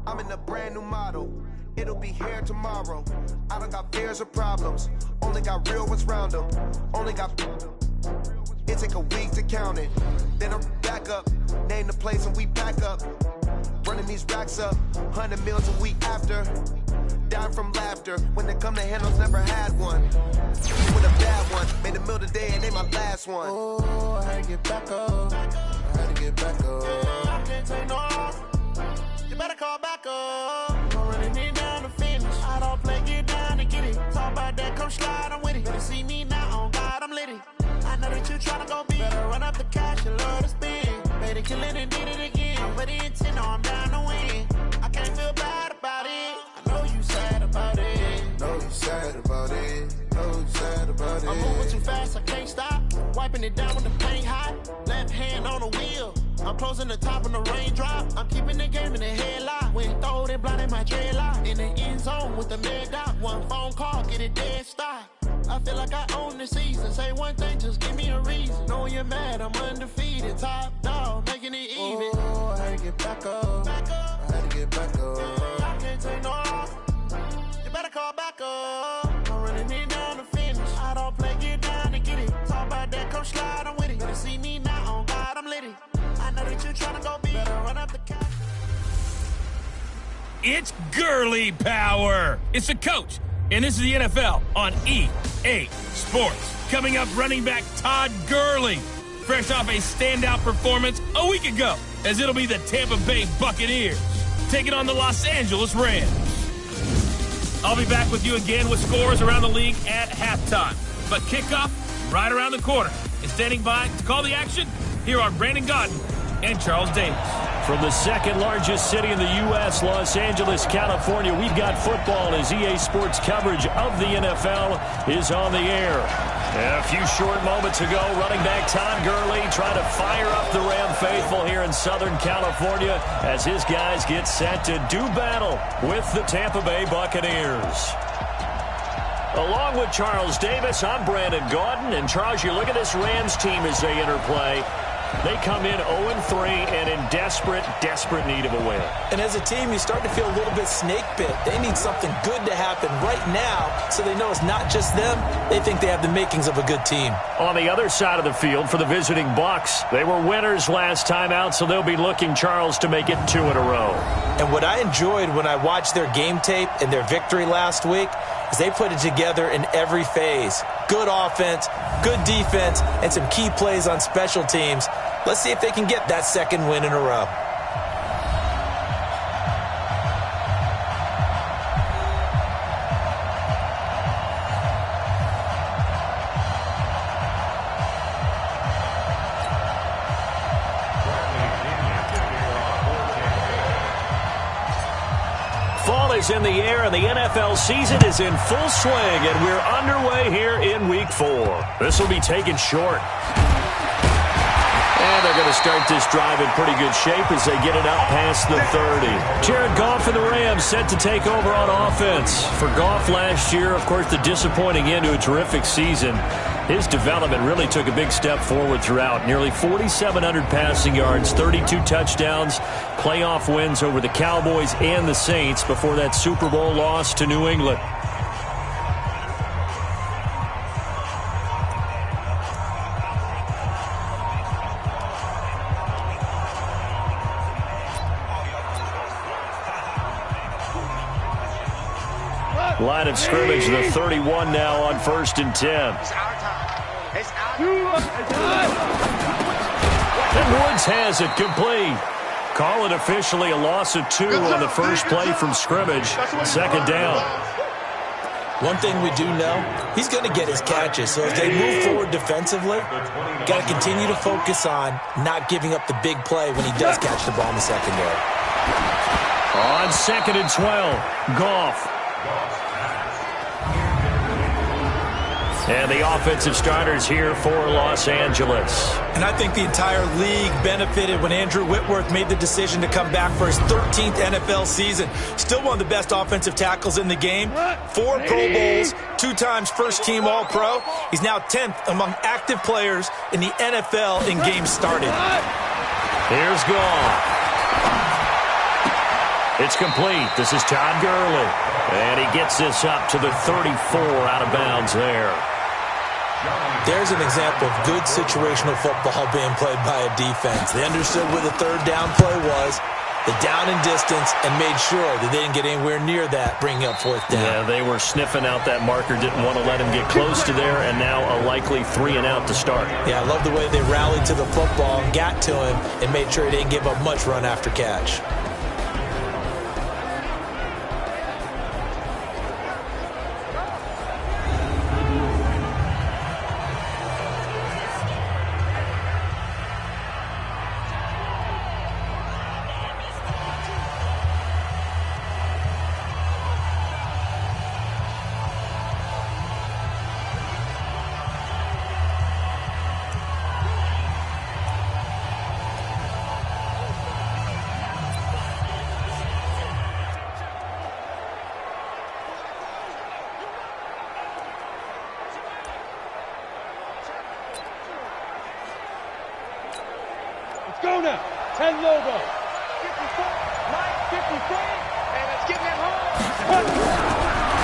I'm in a brand new model. It'll be here tomorrow. I don't got fears or problems. Only got real ones round them. Only got... It take a week to count it. Then I'm back up. Name the place and we pack up. Running these racks up. 100 meals a week after. Down from laughter. When they come to handles, never had one. With a bad one. Made a meal today and they my last one. Oh, I had to get back up. I had to get back up. I can't take no off. You better call back up. I'm running it down to finish. I don't play, get down and get it. Talk about that, come slide, I'm with it. Better see me now, on God, I'm litty. I know that you tryna go big. Better run up the cash and love to spend. Made it, kill it, and did it again. I'm with the intent, no, I'm down to win. I can't feel bad about it. I know you sad about it. Know you sad about it. Know you sad about it. I'm moving too fast, I can't stop. Wiping it down with the paint hot. Left hand on the wheel. I'm closing the top when the raindrop. I'm keeping the game in the headlock. When throw it blind in my dreadlock. In the end zone with the mad dot. One phone call, get it dead stop. I feel like I own the season. Say one thing, just give me a reason. Knowing you're mad, I'm undefeated. Top dog, making it even. Oh, I had to get back up. Back up. I had to get back up. I can't take no off. You better call back up. I'm running it down to finish. I don't play, get down to get it. Talk about that, come slide, I'm with it. Better see me now, on God, I'm litty. I know that you're trying to go big. Better run up the cash. It's girly power. It's the coach. And this is the NFL on EA Sports. Coming up, running back Todd Gurley, fresh off a standout performance a week ago, as it'll be the Tampa Bay Buccaneers taking on the Los Angeles Rams. I'll be back with you again with scores around the league at halftime. But kickoff right around the corner. And standing by to call the action, here are Brandon Godden and Charles Davis. From the second largest city in the U.S., Los Angeles, California, we've got football as EA Sports coverage of the NFL is on the air. A few short moments ago, running back Todd Gurley trying to fire up the Ram faithful here in Southern California as his guys get set to do battle with the Tampa Bay Buccaneers. Along with Charles Davis, I'm Brandon Gaudin. And Charles, you look at this Rams team as they interplay. They come in 0-3 and in desperate need of a win. And as a team, you start to feel a little bit snake bit. They need something good to happen right now so they know it's not just them. They think they have the makings of a good team. On the other side of the field for the visiting Bucs, they were winners last time out, so they'll be looking, Charles, to make it 2 in a row. And what I enjoyed when I watched their game tape and their victory last week is they put it together in every phase. Good offense, good defense, and some key plays on special teams. Let's see if they can get that second win in a row. Fall is in the air, and the NFL season is in full swing, and we're underway here in Week 4. This will be taken short. And they're going to start this drive in pretty good shape as they get it up past the 30. Jared Goff and the Rams set to take over on offense. For Goff last year, of course, the disappointing end to a terrific season. His development really took a big step forward throughout. Nearly 4,700 passing yards, 32 touchdowns, playoff wins over the Cowboys and the Saints before that Super Bowl loss to New England. Line of scrimmage, the 31 now on 1st and 10. And Woods has it complete. Call it officially a loss of 2 on the first play from scrimmage. Second down. One thing we do know, he's going to get his catches. So as they move forward defensively, got to continue to focus on not giving up the big play when he does catch the ball in the secondary. On 2nd and 12, Goff. And the offensive starters here for Los Angeles. And I think the entire league benefited when Andrew Whitworth made the decision to come back for his 13th NFL season. Still one of the best offensive tackles in the game. 4 Pro Bowls, 2 times first-team All-Pro. He's now 10th among active players in the NFL in games started. Here's Goff. It's complete. This is Todd Gurley. And he gets this up to the 34 out of bounds there. There's an example of good situational football being played by a defense. They understood where the third down play was, the down and distance, and made sure that they didn't get anywhere near that, bringing up fourth down. Yeah, they were sniffing out that marker, didn't want to let him get close to there, and now a likely 3-and-out to start. Yeah, I love the way they rallied to the football and got to him and made sure he didn't give up much run after catch. Go now. 10 logo. 54, 53, and it's getting it home.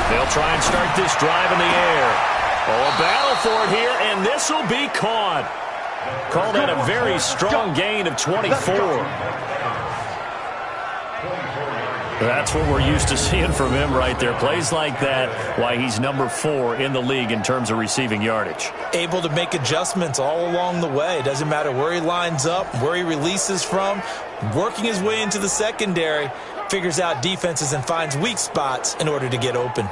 They'll try and start this drive in the air. Oh, a battle for it here, and this will be caught. Call that a very strong gain of 24. That's what we're used to seeing from him right there. Plays like that, why he's number 4 in the league in terms of receiving yardage. Able to make adjustments all along the way. Doesn't matter where he lines up, where he releases from. Working his way into the secondary, figures out defenses and finds weak spots in order to get open.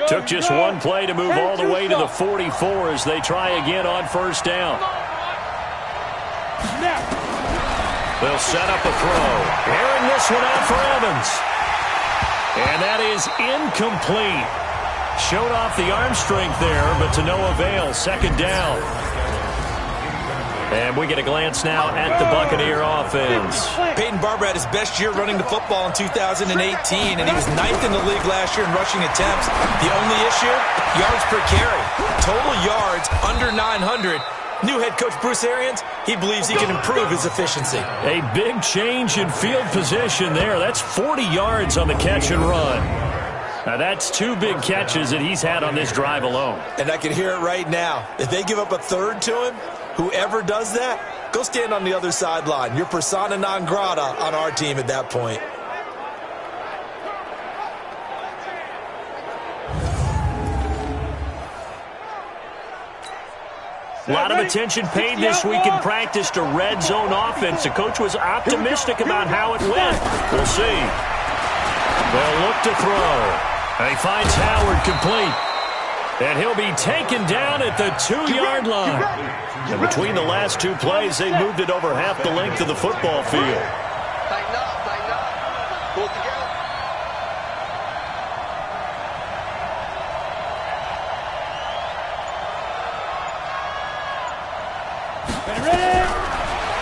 Took just one play to move all the way to the 44 as they try again on first down. They'll set up a throw. Airing this one out for Evans. And that is incomplete. Showed off the arm strength there, but to no avail. Second down. And we get a glance now at the Buccaneer offense. Peyton Barber had his best year running the football in 2018, and he was 9th in the league last year in rushing attempts. The only issue, yards per carry. Total yards under 900. New head coach Bruce Arians, he believes he can improve his efficiency. A big change in field position there. That's 40 yards on the catch and run. Now that's 2 big catches that he's had on this drive alone. And I can hear it right now. If they give up a third to him, whoever does that, go stand on the other sideline. You're persona non grata on our team at that point. A lot of attention paid this week in practice to red zone offense. The coach was optimistic about how it went. We'll see. They'll look to throw. And he finds Howard complete. And he'll be taken down at the 2-yard line. And between the last 2 plays, they moved it over half the length of the football field. Tighten up. Pull it together.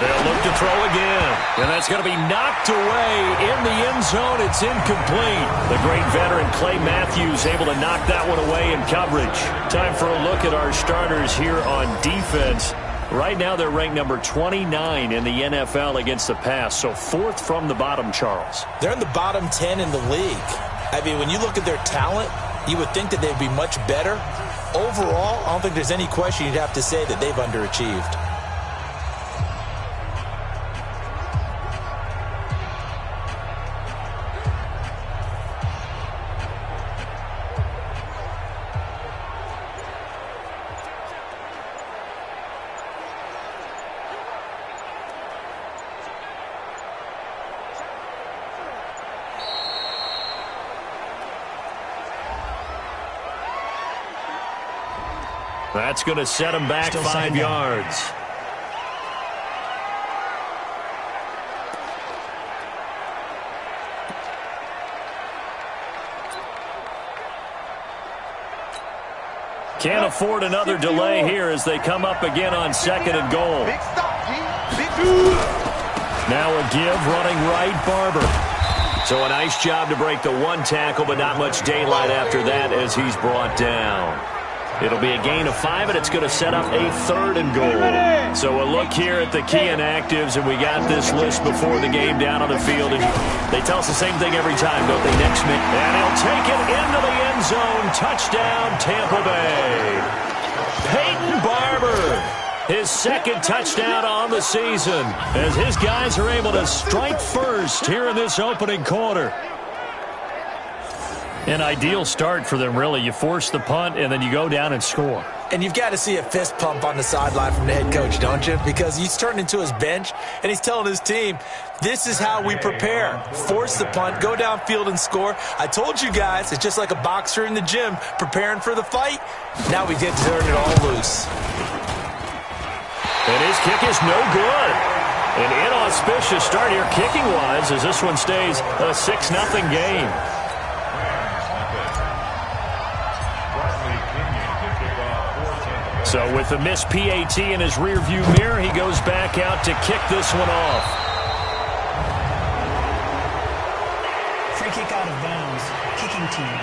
They'll look to throw again. And that's going to be knocked away in the end zone. It's incomplete. The great veteran Clay Matthews able to knock that one away in coverage. Time for a look at our starters here on defense. Right now they're ranked number 29 in the NFL against the pass. So 4th from the bottom, Charles. They're in the bottom 10 in the league. I mean, when you look at their talent, you would think that they'd be much better. Overall, I don't think there's any question you'd have to say that they've underachieved. That's going to set him back 5 yards. Can't afford another delay here as they come up again on 2nd and goal. Now a give running right, Barber. So a nice job to break the 1 tackle, but not much daylight after that as he's brought down. It'll be a gain of 5, and it's going to set up a 3rd and goal. So a look here at the key inactives, and we got this list before the game down on the field. And they tell us the same thing every time, don't they? Next minute. And he'll take it into the end zone. Touchdown, Tampa Bay. Peyton Barber, his 2nd touchdown on the season, as his guys are able to strike first here in this opening quarter. An ideal start for them, really. You force the punt, and then you go down and score. And you've got to see a fist pump on the sideline from the head coach, don't you? Because he's turned into his bench, and he's telling his team, this is how we prepare. Force the punt, go downfield and score. I told you guys, it's just like a boxer in the gym preparing for the fight. Now we get to turn it all loose. And his kick is no good. An inauspicious start here kicking-wise as this one stays a 6-0 game. So with the missed PAT in his rearview mirror, he goes back out to kick this one off. Free kick out of bounds. Kicking team.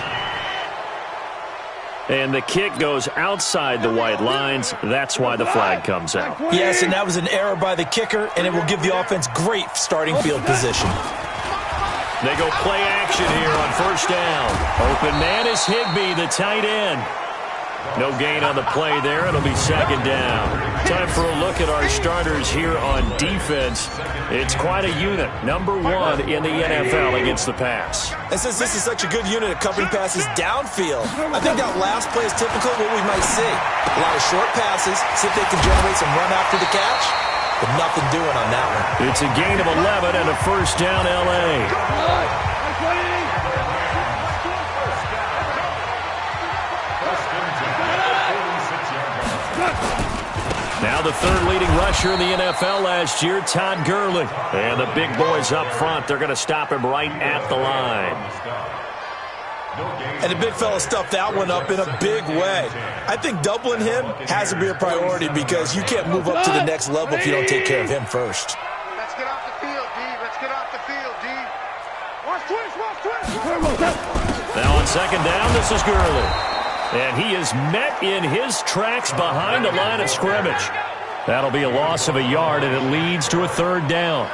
And the kick goes outside the white lines. That's why the flag comes out. Yes, and that was an error by the kicker, and it will give the offense great starting field position. They go play action here on 1st down. Open man is Higbee, the tight end. No gain on the play there. It'll be 2nd down. Time for a look at our starters here on defense. It's quite a unit. Number 1 in the NFL against the pass. And since this is such a good unit at covering passes downfield, I think that last play is typical of what we might see. A lot of short passes, see if they can generate some run after the catch, but nothing doing on that one. It's a gain of 11 and a 1st down L.A. Now the 3rd leading rusher in the NFL last year, Todd Gurley. And the big boys up front, they're going to stop him right at the line. And the big fella stuffed that one up in a big way. I think doubling him has to be a priority because you can't move up to the next level if you don't take care of him first. Let's get off the field, D. Let's get off the field, D. Watch twist. Now on 2nd down, this is Gurley. And he is met in his tracks behind the line of scrimmage. That'll be a loss of a yard, and it leads to a 3rd down.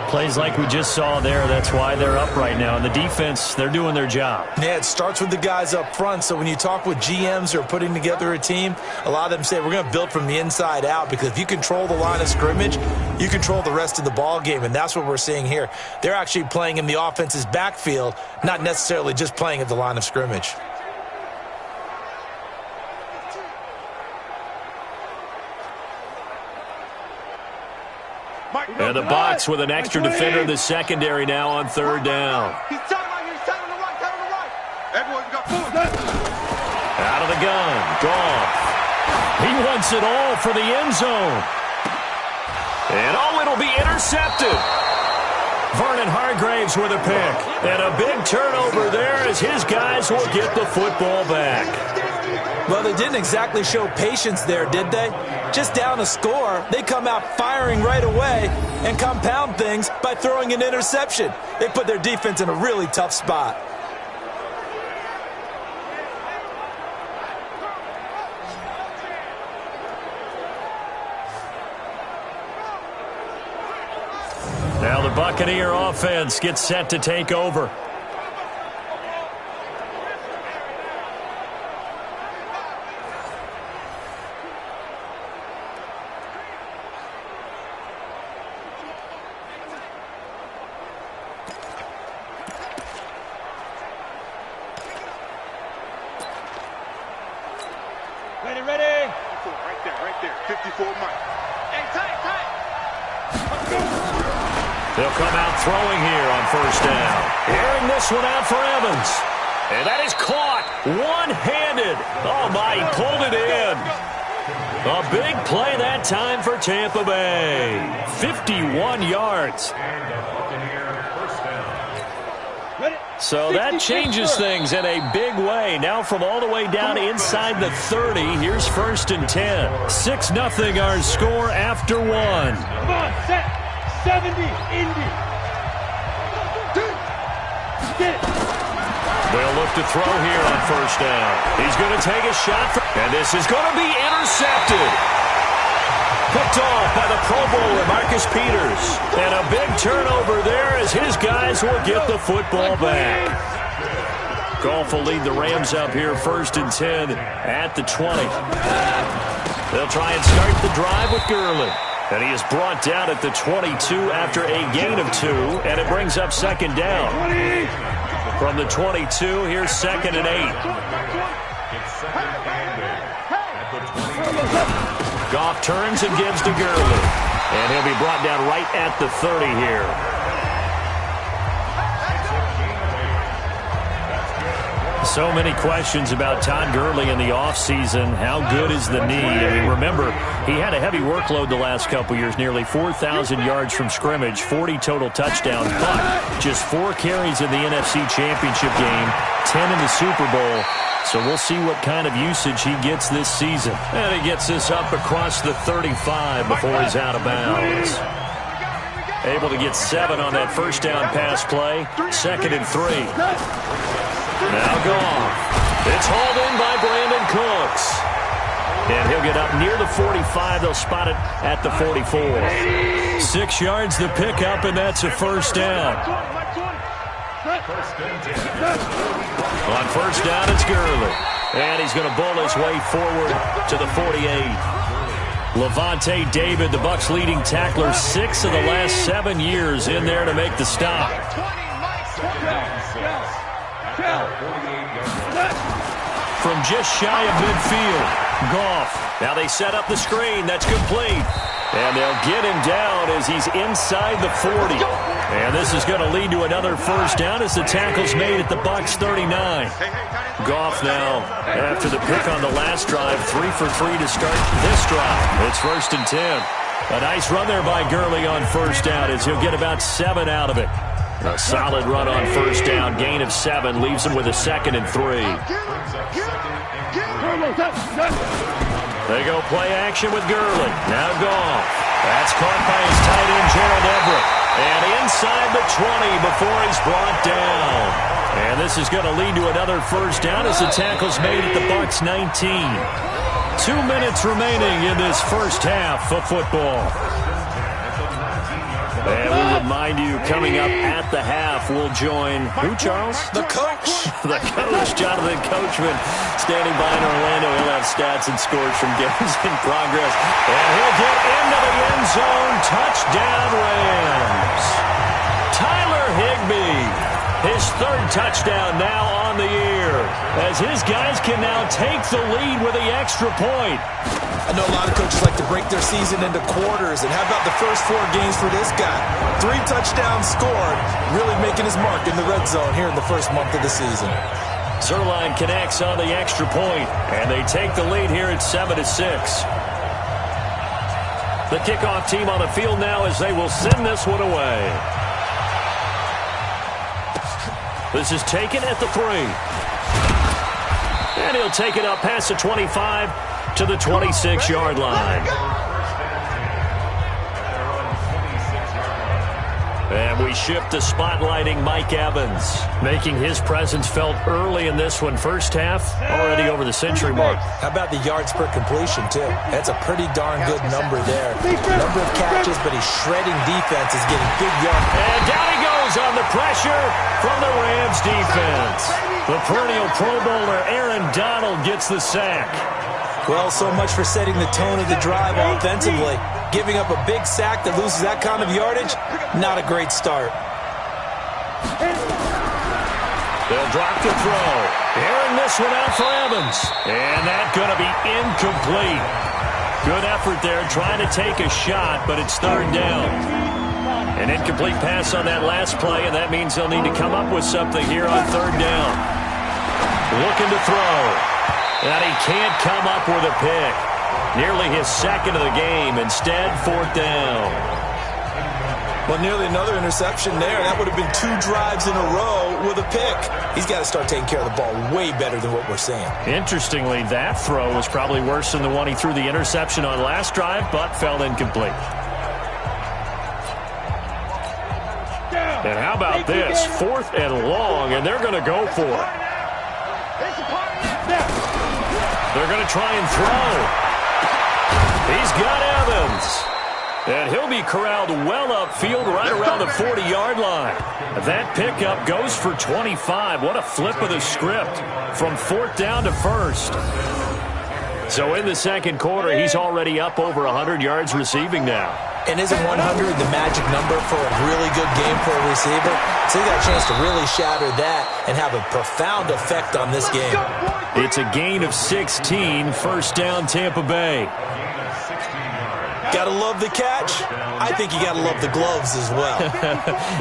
Plays like we just saw there, that's why they're up right now. And the defense, they're doing their job. Yeah, it starts with the guys up front. So when you talk with GMs who are putting together a team, a lot of them say we're going to build from the inside out, because if you control the line of scrimmage, you control the rest of the ball game, and that's what we're seeing here. They're actually playing in the offense's backfield, not necessarily just playing at the line of scrimmage. And the box with an extra defender in the secondary now on 3rd down. He's tight right here. He's tight on the right. Tight on the right. Everyone got food. Out of the gun. Goff. He wants it all for the end zone. And it'll be intercepted. Vernon Hargraves with a pick. And a big turnover there as his guys will get the football back. Well, they didn't exactly show patience there, did they? Just down a score, they come out firing right away and compound things by throwing an interception. They put their defense in a really tough spot. Now the Buccaneer offense gets set to take over. Ready. Right there. 54 Mike. Hey, tight. They'll come out throwing here on 1st down. Airing this one out for Evans. And that is caught one-handed. Oh, my, he pulled it in. A big play that time for Tampa Bay. 51 yards. So that changes things in a big way. Now from all the way down inside the 30, here's 1st and 10. 6-0 our score after 1. Come on, set. 70, Indy. Get it. They'll look to throw here on first down. He's going to take a shot, and this is going to be intercepted. Picked off by the Pro Bowler, Marcus Peters. And a big turnover there as his guys will get the football back. Goff will lead the Rams up here 1st and 10 at the 20. They'll try and start the drive with Gurley. And he is brought down at the 22 after a gain of 2, and it brings up 2nd down. From the 22, here's 2nd and 8. Goff turns and gives to Gurley. And he'll be brought down right at the 30 here. So many questions about Todd Gurley in the offseason. How good is the knee? I mean, remember, he had a heavy workload the last couple years, nearly 4,000 yards from scrimmage, 40 total touchdowns, but just 4 carries in the NFC Championship game, 10 in the Super Bowl. So we'll see what kind of usage he gets this season. And he gets this up across the 35 before he's out of bounds. Able to get 7 on that first down pass play. 2nd and 3. Now Goff. It's hauled in by Brandon Cooks. And he'll get up near the 45. They'll spot it at the 44. 6 yards the pickup, and that's a first down. On first down, it's Gurley. And he's going to bull his way forward to the 48. Levante David, the Bucs' leading tackler, 6 of the last 7 years in there to make the stop. From just shy of midfield, Goff. Now they set up the screen. That's complete. And they'll get him down as he's inside the 40. And this is going to lead to another first down as the tackle's made at the Bucs 39. Goff now, after the pick on the last drive, 3 for 3 to start this drive. It's 1st and 10. A nice run there by Gurley on first down as he'll get about 7 out of it. A solid run on first down, gain of 7, leaves him with a 2nd and 3. They go play action with Gurley. Now Goff. That's caught by his tight end, Gerald Everett. And inside the 20 before he's brought down. And this is going to lead to another first down as the tackle's made at the Bucs 19. 2 minutes remaining in this first half of football. And we remind you, coming up at the half, we'll join, who, Charles? The coach. The coach, Jonathan Coachman, standing by in Orlando. He'll have stats and scores from games in progress. And he'll get into the end zone. Touchdown, Rams. Tyler Higbee, his 3rd touchdown now on the year, as his guys can now take the lead with the extra point. I know a lot of coaches like to break their season into quarters, and how about the first 4 games for this guy? 3 touchdowns scored, really making his mark in the red zone here in the first month of the season. Zerline connects on the extra point, and they take the lead here at 7-6. The kickoff team on the field now as they will send this one away. This is taken at the 3. And he'll take it up past the 25 to the 26-yard line. And we shift to spotlighting Mike Evans, making his presence felt early in this one. First half, already over the century mark. How about the yards per completion, too? That's a pretty darn good number there. Number of catches, but he's shredding defense, is getting big yards. And down he goes on the pressure from the Rams defense. The perennial Pro Bowler Aaron Donald gets the sack. Well, so much for setting the tone of the drive offensively. Giving up a big sack that loses that kind of yardage, not a great start. They'll drop the throw. Airing this one out for Evans. And that's going to be incomplete. Good effort there, trying to take a shot, but it's 3rd down. An incomplete pass on that last play, and that means they'll need to come up with something here on 3rd down. Looking to throw. And he can't come up with a pick. Nearly his 2nd of the game. Instead, 4th down. Well, nearly another interception there. That would have been 2 drives in a row with a pick. He's got to start taking care of the ball way better than what we're seeing. Interestingly, that throw was probably worse than the one he threw the interception on last drive, but fell incomplete. And how about this? 4th and long, and they're going to go for it. They're going to try and throw. He's got Evans. And he'll be corralled well upfield right around the 40-yard line. That pickup goes for 25. What a flip of the script from 4th down to 1st. So in the second quarter, he's already up over 100 yards receiving now. And isn't 100 the magic number for a really good game for a receiver? So he got a chance to really shatter that and have a profound effect on this game. It's a gain of 16, 1st down Tampa Bay. Gotta love the catch. I think you gotta love the gloves as well.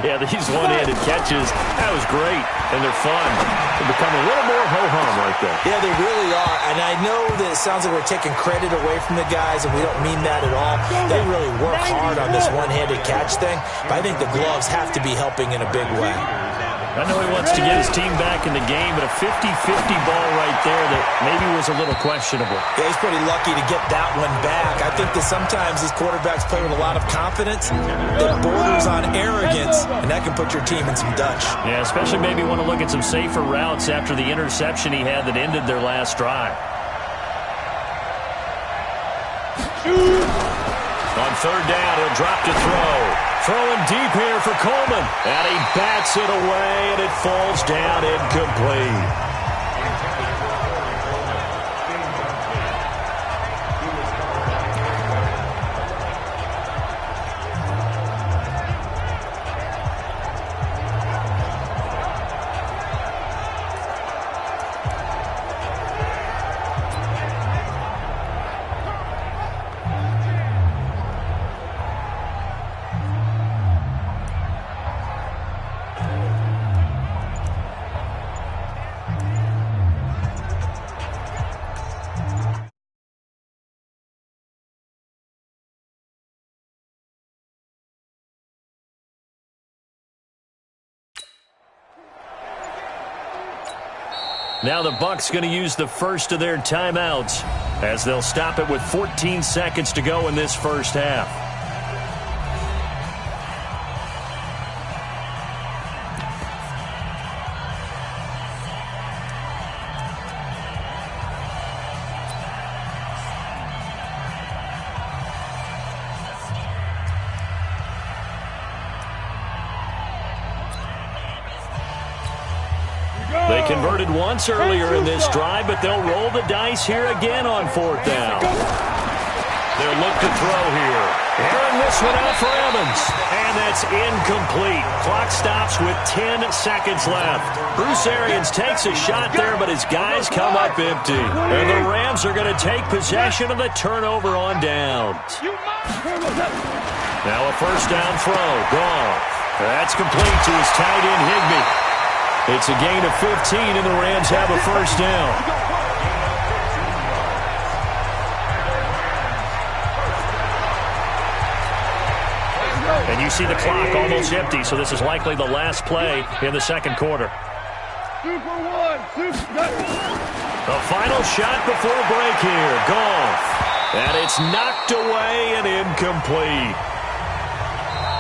Yeah, these one-handed catches, that was great, and they're fun. They become a little more ho-hum right there. Yeah, they really are, and I know that it sounds like we're taking credit away from the guys, and we don't mean that at all. They really work hard on this one-handed catch thing, but I think the gloves have to be helping in a big way. I know he wants to get his team back in the game, but a 50-50 ball right there that maybe was a little questionable. Yeah, he's pretty lucky to get that one back. I think that sometimes these quarterbacks play with a lot of confidence that borders on arrogance, and that can put your team in some Dutch. Yeah, especially maybe want to look at some safer routes after the interception he had that ended their last drive. On 3rd down, he'll drop to throw. Throwing deep here for Coleman. And he bats it away, and it falls down incomplete. Now the Bucs going to use the first of their timeouts as they'll stop it with 14 seconds to go in this first half. They converted once earlier in this drive, but they'll roll the dice here again on 4th down. They'll look to throw here. Airing this one out for Evans. And that's incomplete. Clock stops with 10 seconds left. Bruce Arians takes a shot there, but his guys come up empty. And the Rams are going to take possession of the turnover on downs. Now a 1st down throw. Gone. That's complete to his tight end, Higbee. It's a gain of 15, and the Rams have a 1st down. And you see the clock almost empty, so this is likely the last play in the second quarter. The final shot before break here. Goff. And it's knocked away and incomplete.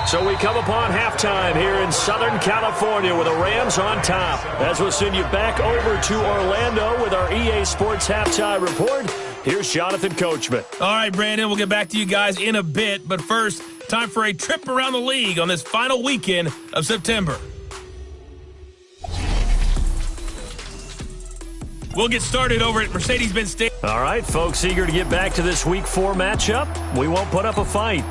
So we come upon halftime here in Southern California with the Rams on top. As we'll send you back over to Orlando with our EA Sports Halftime Report. Here's Jonathan Coachman. All right, Brandon, we'll get back to you guys in a bit. But first, time for a trip around the league on this final weekend of September. We'll get started over at Mercedes-Benz Stadium. All right, folks, eager to get back to this Week 4 matchup. We won't put up a fight.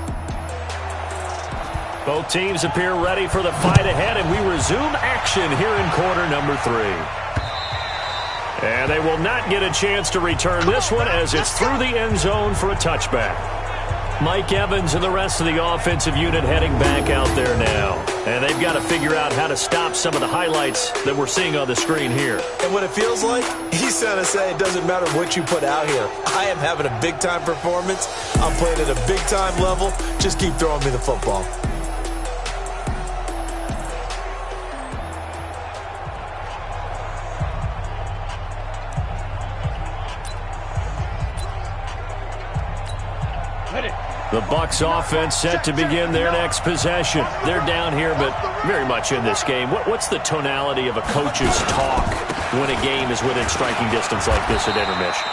Both teams appear ready for the fight ahead, and we resume action here in quarter number 3. And they will not get a chance to return this one as it's through the end zone for a touchback. Mike Evans and the rest of the offensive unit heading back out there now. And they've got to figure out how to stop some of the highlights that we're seeing on the screen here. And what it feels like, he's trying to say it doesn't matter what you put out here. I am having a big-time performance. I'm playing at a big-time level. Just keep throwing me the football. The Bucs offense set to begin their next possession. They're down here, but very much in this game. What's the tonality of a coach's talk when a game is within striking distance like this at intermission?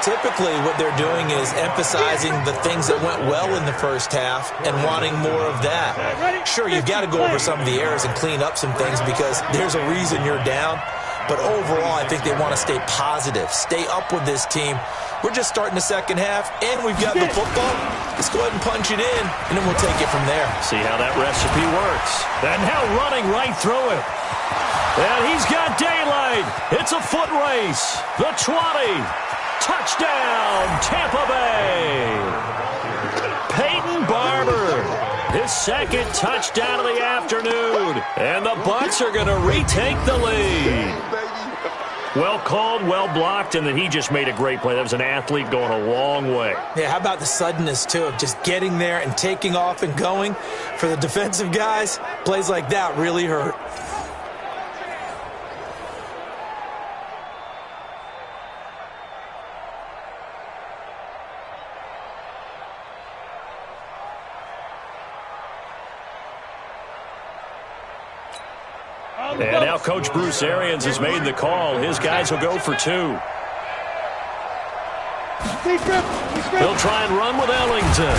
Typically, what they're doing is emphasizing the things that went well in the first half and wanting more of that. Sure, you've got to go over some of the errors and clean up some things because there's a reason you're down. But overall, I think they want to stay positive, stay up with this team. We're just starting the second half, and we've got the football. Let's go ahead and punch it in, and then we'll take it from there. See how that recipe works. And now running right through it. And he's got daylight. It's a foot race. The 20. Touchdown, Tampa Bay. Peyton Barber, his second touchdown of the afternoon. And the Bucs are going to retake the lead. Well called, well blocked, and then he just made a great play. That was an athlete going a long way. Yeah, how about the suddenness, too, of just getting there and taking off and going? For the defensive guys, plays like that really hurt. And now Coach Bruce Arians has made the call. His guys will go for 2. He'll try and run with Ellington.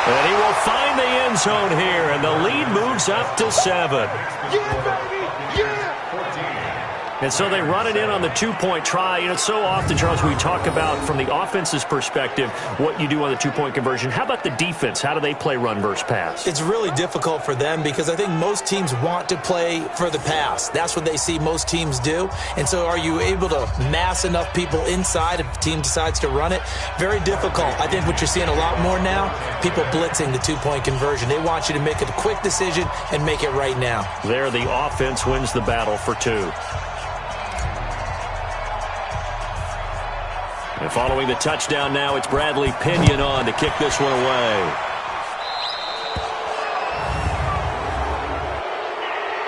And he will find the end zone here, and the lead moves up to 7. And so they run it in on the 2-point try. You know, so often, Charles, we talk about from the offense's perspective what you do on the 2-point conversion. How about the defense? How do they play run versus pass? It's really difficult for them because I think most teams want to play for the pass. That's what they see most teams do. And so are you able to mass enough people inside if the team decides to run it? Very difficult. I think what you're seeing a lot more now, people blitzing the 2-point conversion. They want you to make a quick decision and make it right now. There, the offense wins the battle for 2. And following the touchdown now, it's Bradley Pinion on to kick this one away.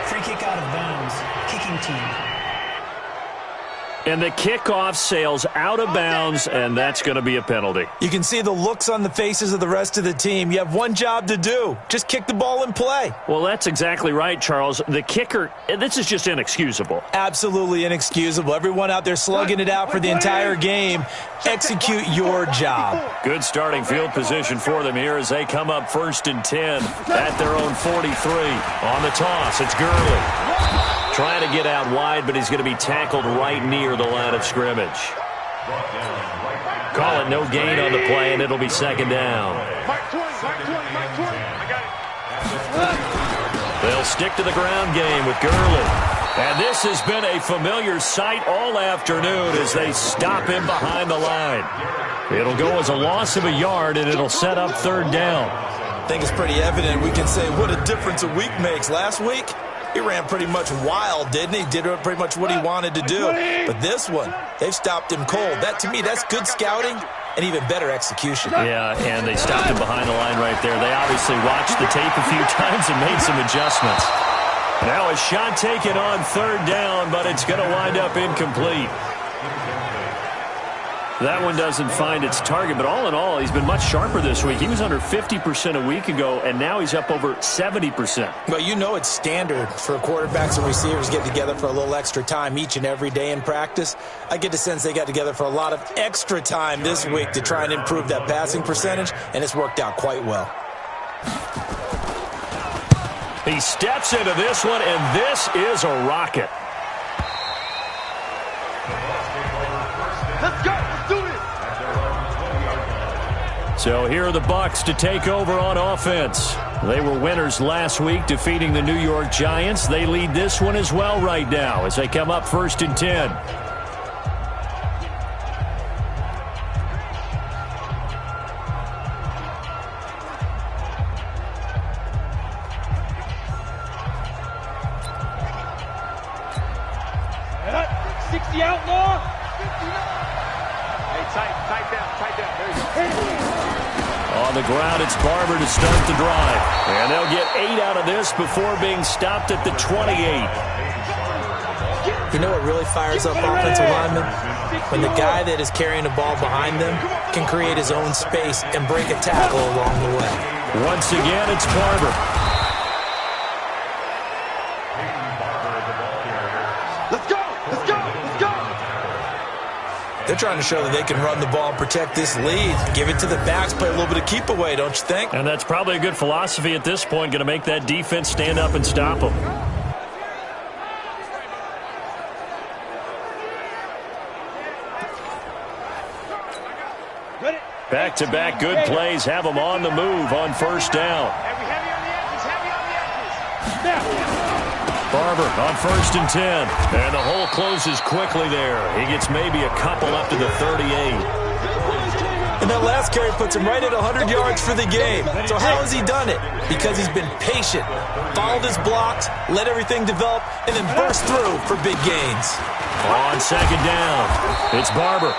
Free kick out of bounds. Kicking team. And the kickoff sails out of bounds, and that's going to be a penalty. You can see the looks on the faces of the rest of the team. You have one job to do. Just kick the ball and play. Well, that's exactly right, Charles. The kicker, this is just inexcusable. Absolutely inexcusable. Everyone out there slugging it out for the entire game. Execute your job. Good starting field position for them here as they come up 1st and 10 at their own 43. On the toss, it's Gurley. Trying to get out wide, but he's going to be tackled right near the line of scrimmage. Call it no gain on the play, and it'll be 2nd down. They'll stick to the ground game with Gurley. And this has been a familiar sight all afternoon as they stop him behind the line. It'll go as a loss of a yard, and it'll set up 3rd down. I think it's pretty evident. We can say what a difference a week makes. Last week, he ran pretty much wild, didn't he? Did pretty much what he wanted to do. But this one, they've stopped him cold. That, to me, that's good scouting and even better execution. Yeah, and they stopped him behind the line right there. They obviously watched the tape a few times and made some adjustments. Now a shot taken on 3rd down, but it's going to wind up incomplete. That one doesn't find its target, but all in all, he's been much sharper this week. He was under 50% a week ago, and now he's up over 70%. Well, you know it's standard for quarterbacks and receivers get together for a little extra time each and every day in practice. I get the sense they got together for a lot of extra time this week to try and improve that passing percentage, and it's worked out quite well. He steps into this one, and this is a rocket. Let's go. Let's do it. So here are the Bucs to take over on offense. They were winners last week, defeating the New York Giants. They lead this one as well right now as they come up 1st and 10. Outlaw. Hey, tight down. There you go. On the ground, it's Barber to start the drive. And they'll get 8 out of this before being stopped at the 28. You know what really fires up offensive linemen? when the guy that is carrying the ball behind them can create his own space and break a tackle along the way. Once again, it's Barber. Let's go! Let's go! Let's go! They're trying to show that they can run the ball and protect this lead. Give it to the backs, play a little bit of keep away, don't you think? And that's probably a good philosophy at this point, going to make that defense stand up and stop them. Back-to-back good plays have them on the move on first down. Heavy on the edges, heavy on the edges. Barber on 1st and 10. And the hole closes quickly there. He gets maybe a couple up to the 38. And that last carry puts him right at 100 yards for the game. So how has he done it? Because he's been patient, followed his blocks, let everything develop, and then burst through for big gains. On 2nd down, it's Barber.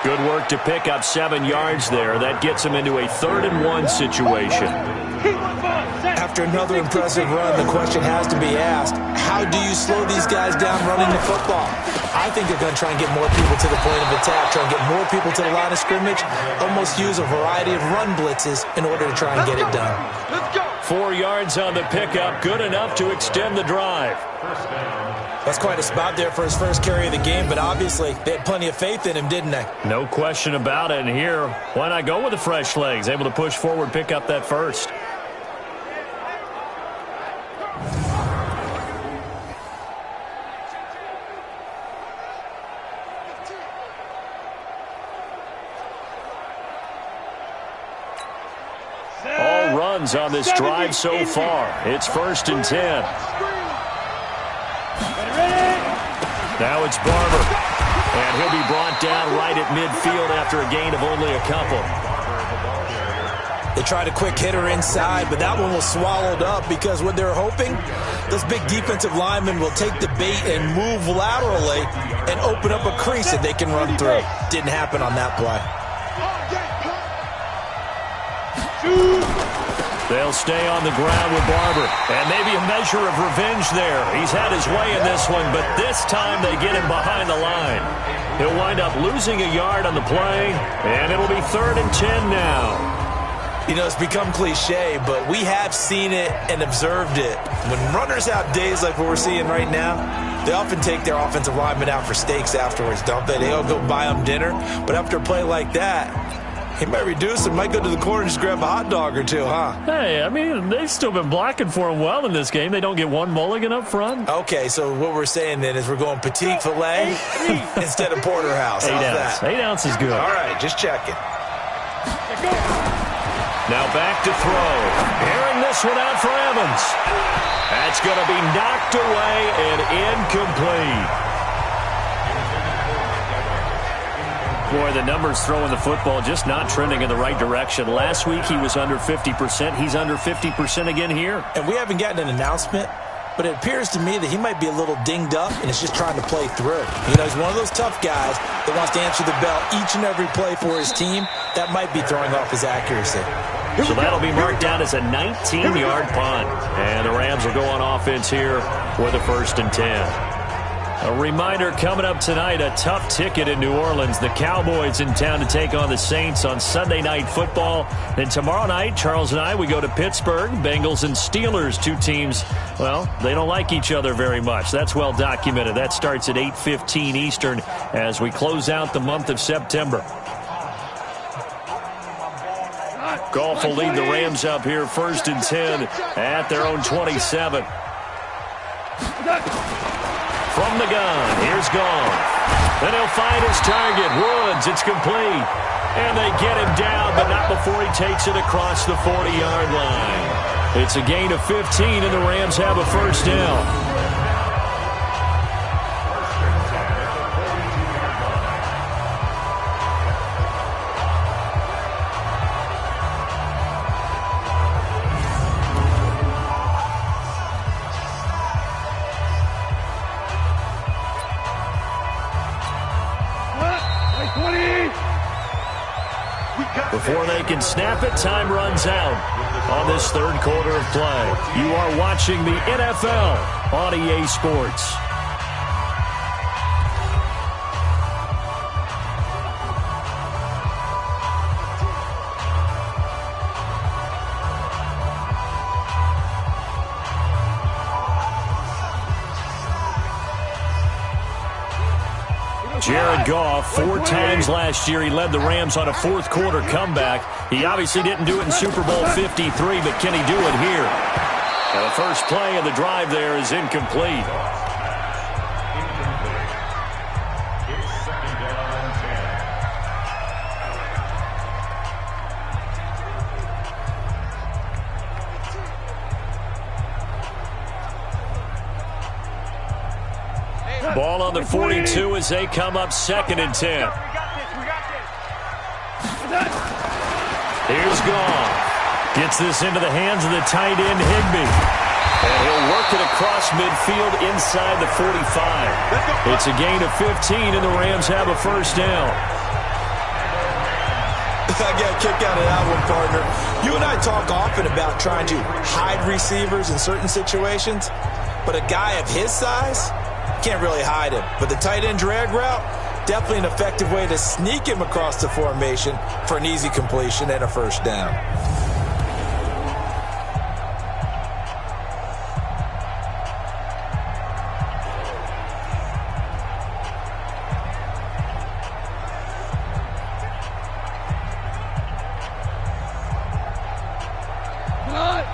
Good work to pick up 7 yards there. That gets him into a 3rd and 1 situation. After another impressive run, the question has to be asked, how do you slow these guys down running the football? I think they're going to try and get more people to the point of attack, try and get more people to the line of scrimmage, almost use a variety of run blitzes in order to try and get it done. 4 yards on the pickup, good enough to extend the drive. That's quite a spot there for his first carry of the game, but obviously they had plenty of faith in him, didn't they? No question about it. And here, why not go with the fresh legs? Able to push forward, pick up that first. All runs on this drive so far. It's 1st and 10. Now it's Barber. And he'll be brought down right at midfield after a gain of only a couple. They tried a quick hitter inside, but that one was swallowed up because what they're hoping, those big defensive linemen will take the bait and move laterally and open up a crease that they can run through. Didn't happen on that play. They'll stay on the ground with Barber. And maybe a measure of revenge there. He's had his way in this one, but this time they get him behind the line. He'll wind up losing a yard on the play, and it'll be 3rd and 10 now. You know, it's become cliche, but we have seen it and observed it. When runners have days like what we're seeing right now, they often take their offensive linemen out for steaks afterwards, don't they? They all go buy them dinner. But after a play like that, he might reduce it, might go to the corner and just grab a hot dog or two, huh? Hey, I mean, they've still been blocking for him well in this game. They don't get one mulligan up front. Okay, so what we're saying then is we're going petite filet instead of porterhouse. How's that? 8 ounce is good. All right, just checking. Now back to throw. Airing this one out for Evans. That's going to be knocked away and incomplete. Boy, the numbers throwing the football just not trending in the right direction. Last week he was under 50%. He's under 50% again here. And we haven't gotten an announcement, but it appears to me that he might be a little dinged up and is just trying to play through. You know, he's one of those tough guys that wants to answer the bell each and every play for his team. That might be throwing off his accuracy. So that'll be marked down as a 19-yard punt. And the Rams will go on offense here with a 1st and 10. A reminder coming up tonight, a tough ticket in New Orleans. The Cowboys in town to take on the Saints on Sunday Night Football. Then tomorrow night, Charles and I, we go to Pittsburgh. Bengals and Steelers, two teams, well, they don't like each other very much. That's well documented. That starts at 8:15 Eastern as we close out the month of September. Goff will lead the Rams up here 1st and 10 at their own 27. From the gun, here's Goff. Then he'll find his target, Woods. It's complete. And they get him down, but not before he takes it across the 40-yard line. It's a gain of 15, and the Rams have a 1st down. Before they can snap it, time runs out on this 3rd quarter of play. You are watching the NFL on EA Sports. Jared Goff, 4 times last year he led the Rams on a fourth-quarter comeback. He obviously didn't do it in Super Bowl 53, but can he do it here? And the first play of the drive there is incomplete. Ball on the 42 as they come up 2nd and 10. Here's Goff. Gets this into the hands of the tight end, Higbee. And he'll work it across midfield inside the 45. It's a gain of 15, and the Rams have a first down. I got a kick out of that one, partner. You and I talk often about trying to hide receivers in certain situations, but a guy of his size can't really hide him. But the tight end drag route, definitely an effective way to sneak him across the formation for an easy completion and a first down.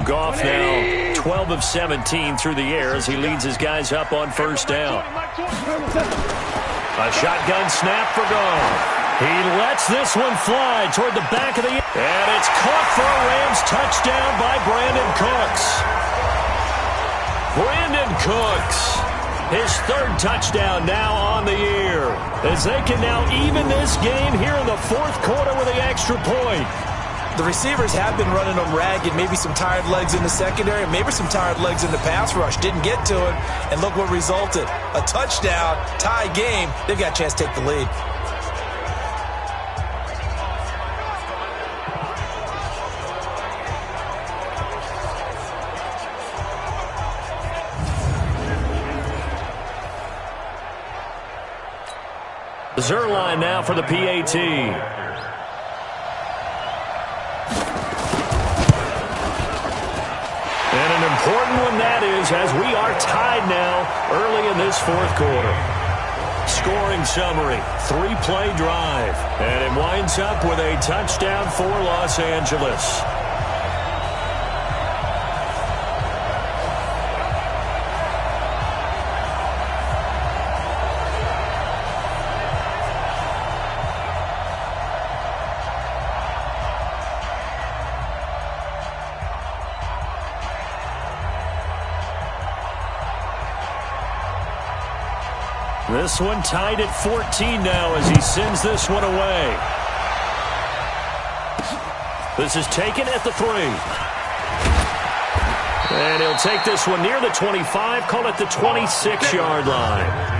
Goff now 12 of 17 through the air as he leads his guys up on first down. A shotgun snap for Goff. He lets this one fly toward the back of the end. And it's caught for a Rams touchdown by Brandon Cooks. Brandon Cooks, his 3rd touchdown now on the year, as they can now even this game here in the 4th quarter with the extra point. The receivers have been running them ragged. Maybe some tired legs in the secondary, maybe some tired legs in the pass rush. Didn't get to it, and look what resulted. A touchdown, tie game. They've got a chance to take the lead. Zerline now for the PAT. And an important one that is, as we are tied now early in this 4th quarter. Scoring summary, 3-play drive. And it winds up with a touchdown for Los Angeles. This one tied at 14 now as he sends this one away. This is taken at the 3. And he'll take this one near the 25, call it the 26-yard line.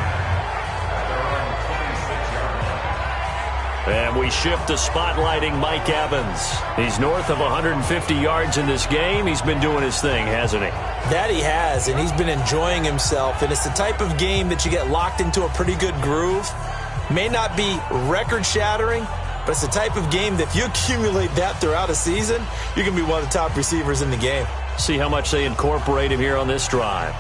And we shift to spotlighting Mike Evans. He's north of 150 yards in this game. He's been doing his thing, hasn't he? That he has, and he's been enjoying himself. And it's the type of game that you get locked into a pretty good groove. May not be record-shattering, but it's the type of game that if you accumulate that throughout a season, you can be one of the top receivers in the game. See how much they incorporate him here on this drive.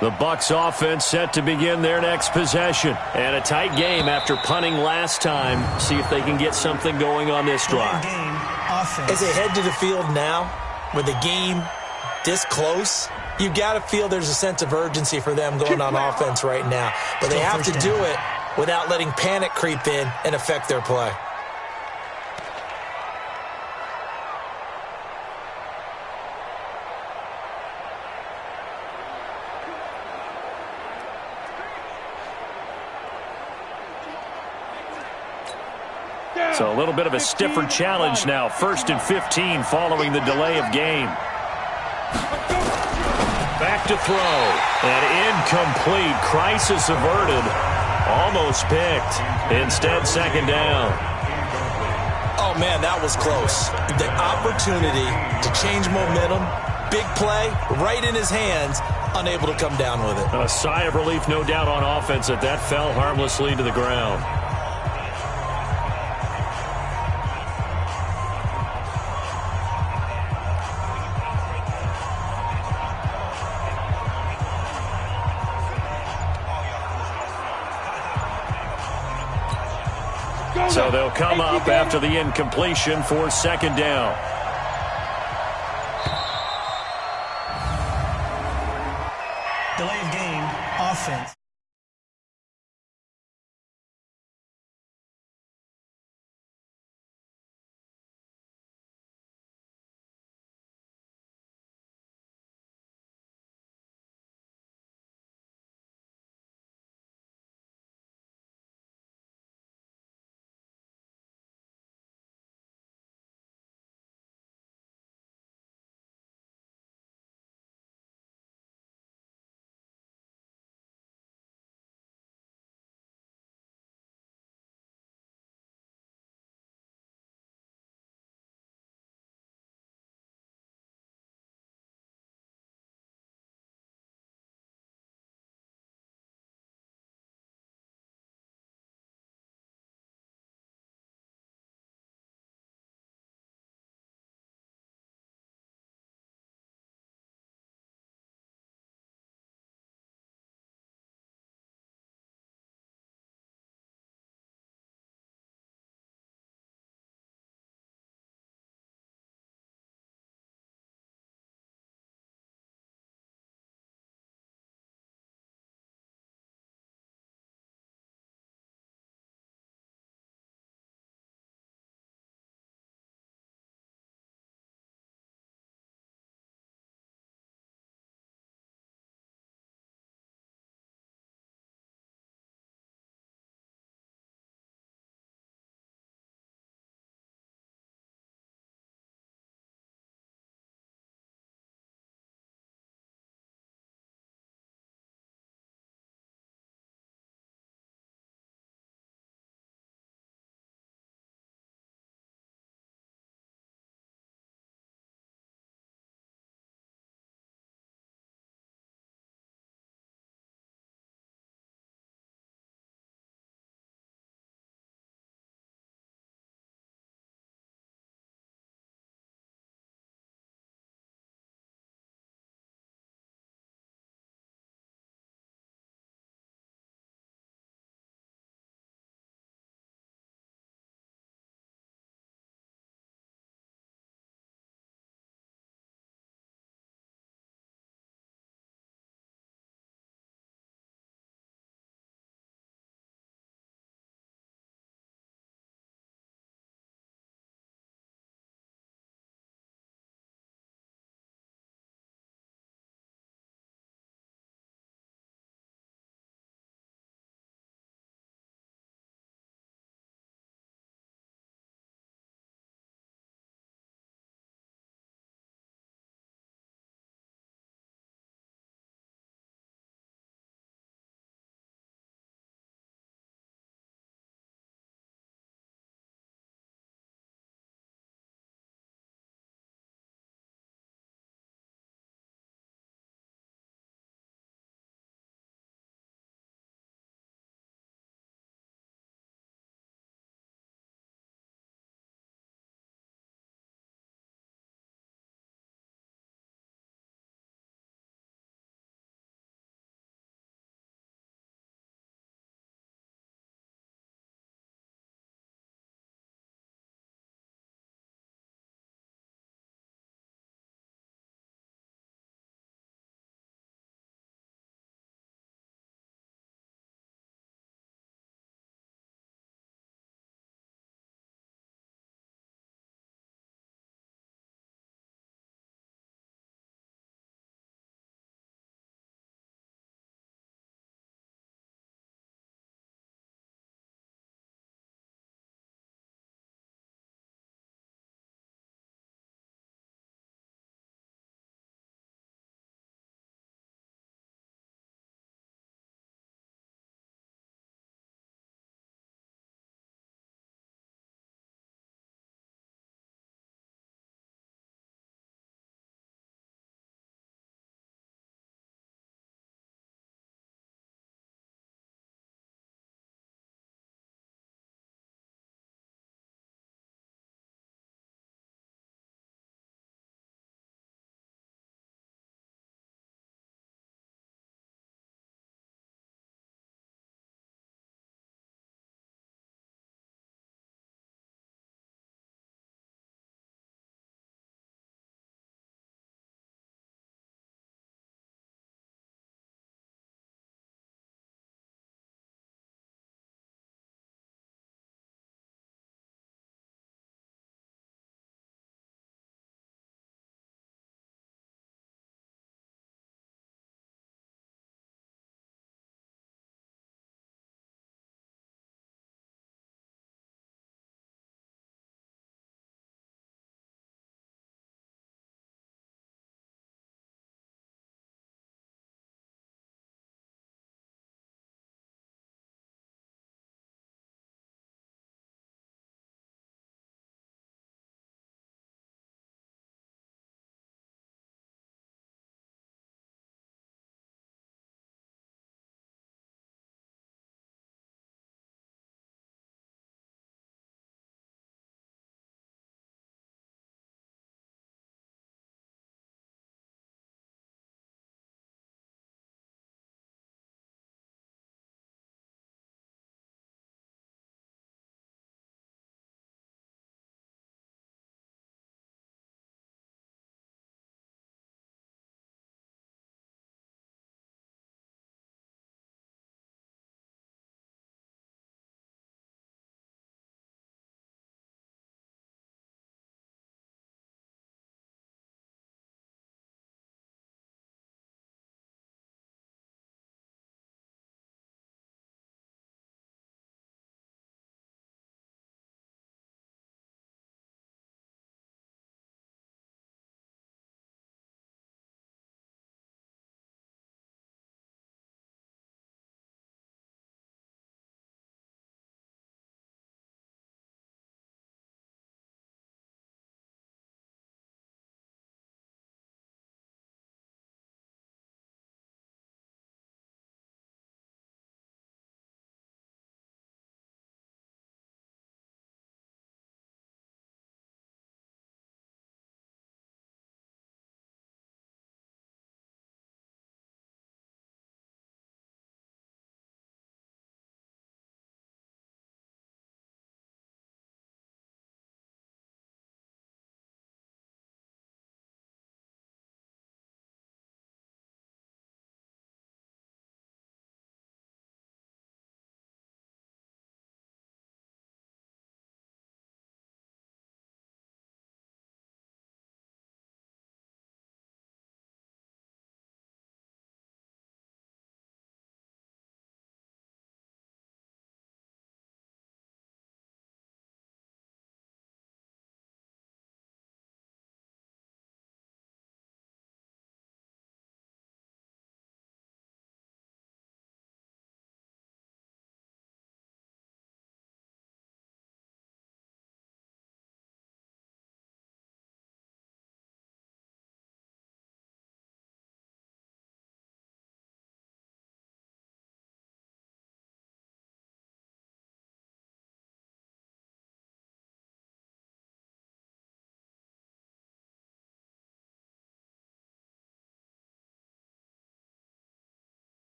The Bucs offense set to begin their next possession. And a tight game after punting last time. See if they can get something going on this drive. As they head to the field now, with the game this close, you've got to feel there's a sense of urgency for them going on offense right now. But they have to do it without letting panic creep in and affect their play. So a little bit of a stiffer challenge now. 1st and 15 following the delay of game. Back to throw. And incomplete. Crisis averted. Almost picked. Instead, 2nd down. Oh, Oh, man, that was close. The opportunity to change momentum, big play, right in his hands, unable to come down with it. A sigh of relief, no doubt, on offense that fell harmlessly to the ground. So they'll come up after the incompletion for second down. Delay of game, offense.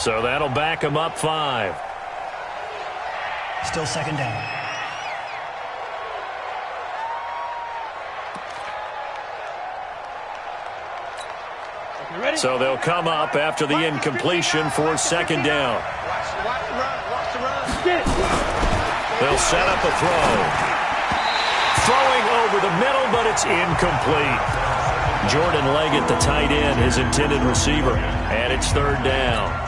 So that'll back them up 5. Still second down. So they'll come up after the incompletion for second down. They'll set up a throw. Throwing over the middle, but it's incomplete. Jordan Leggett, the tight end, his intended receiver. And it's third down.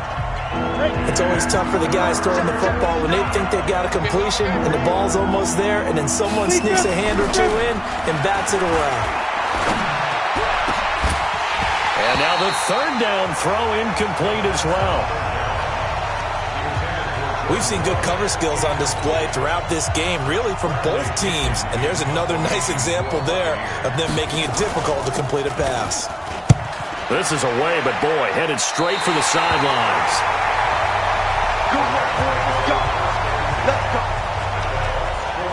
It's always tough for the guys throwing the football when they think they've got a completion and the ball's almost there, and then someone sneaks a hand or two in and bats it away. And now the third down throw incomplete as well. We've seen good cover skills on display throughout this game, really from both teams. And there's another nice example there of them making it difficult to complete a pass. This is away, but boy, headed straight for the sidelines.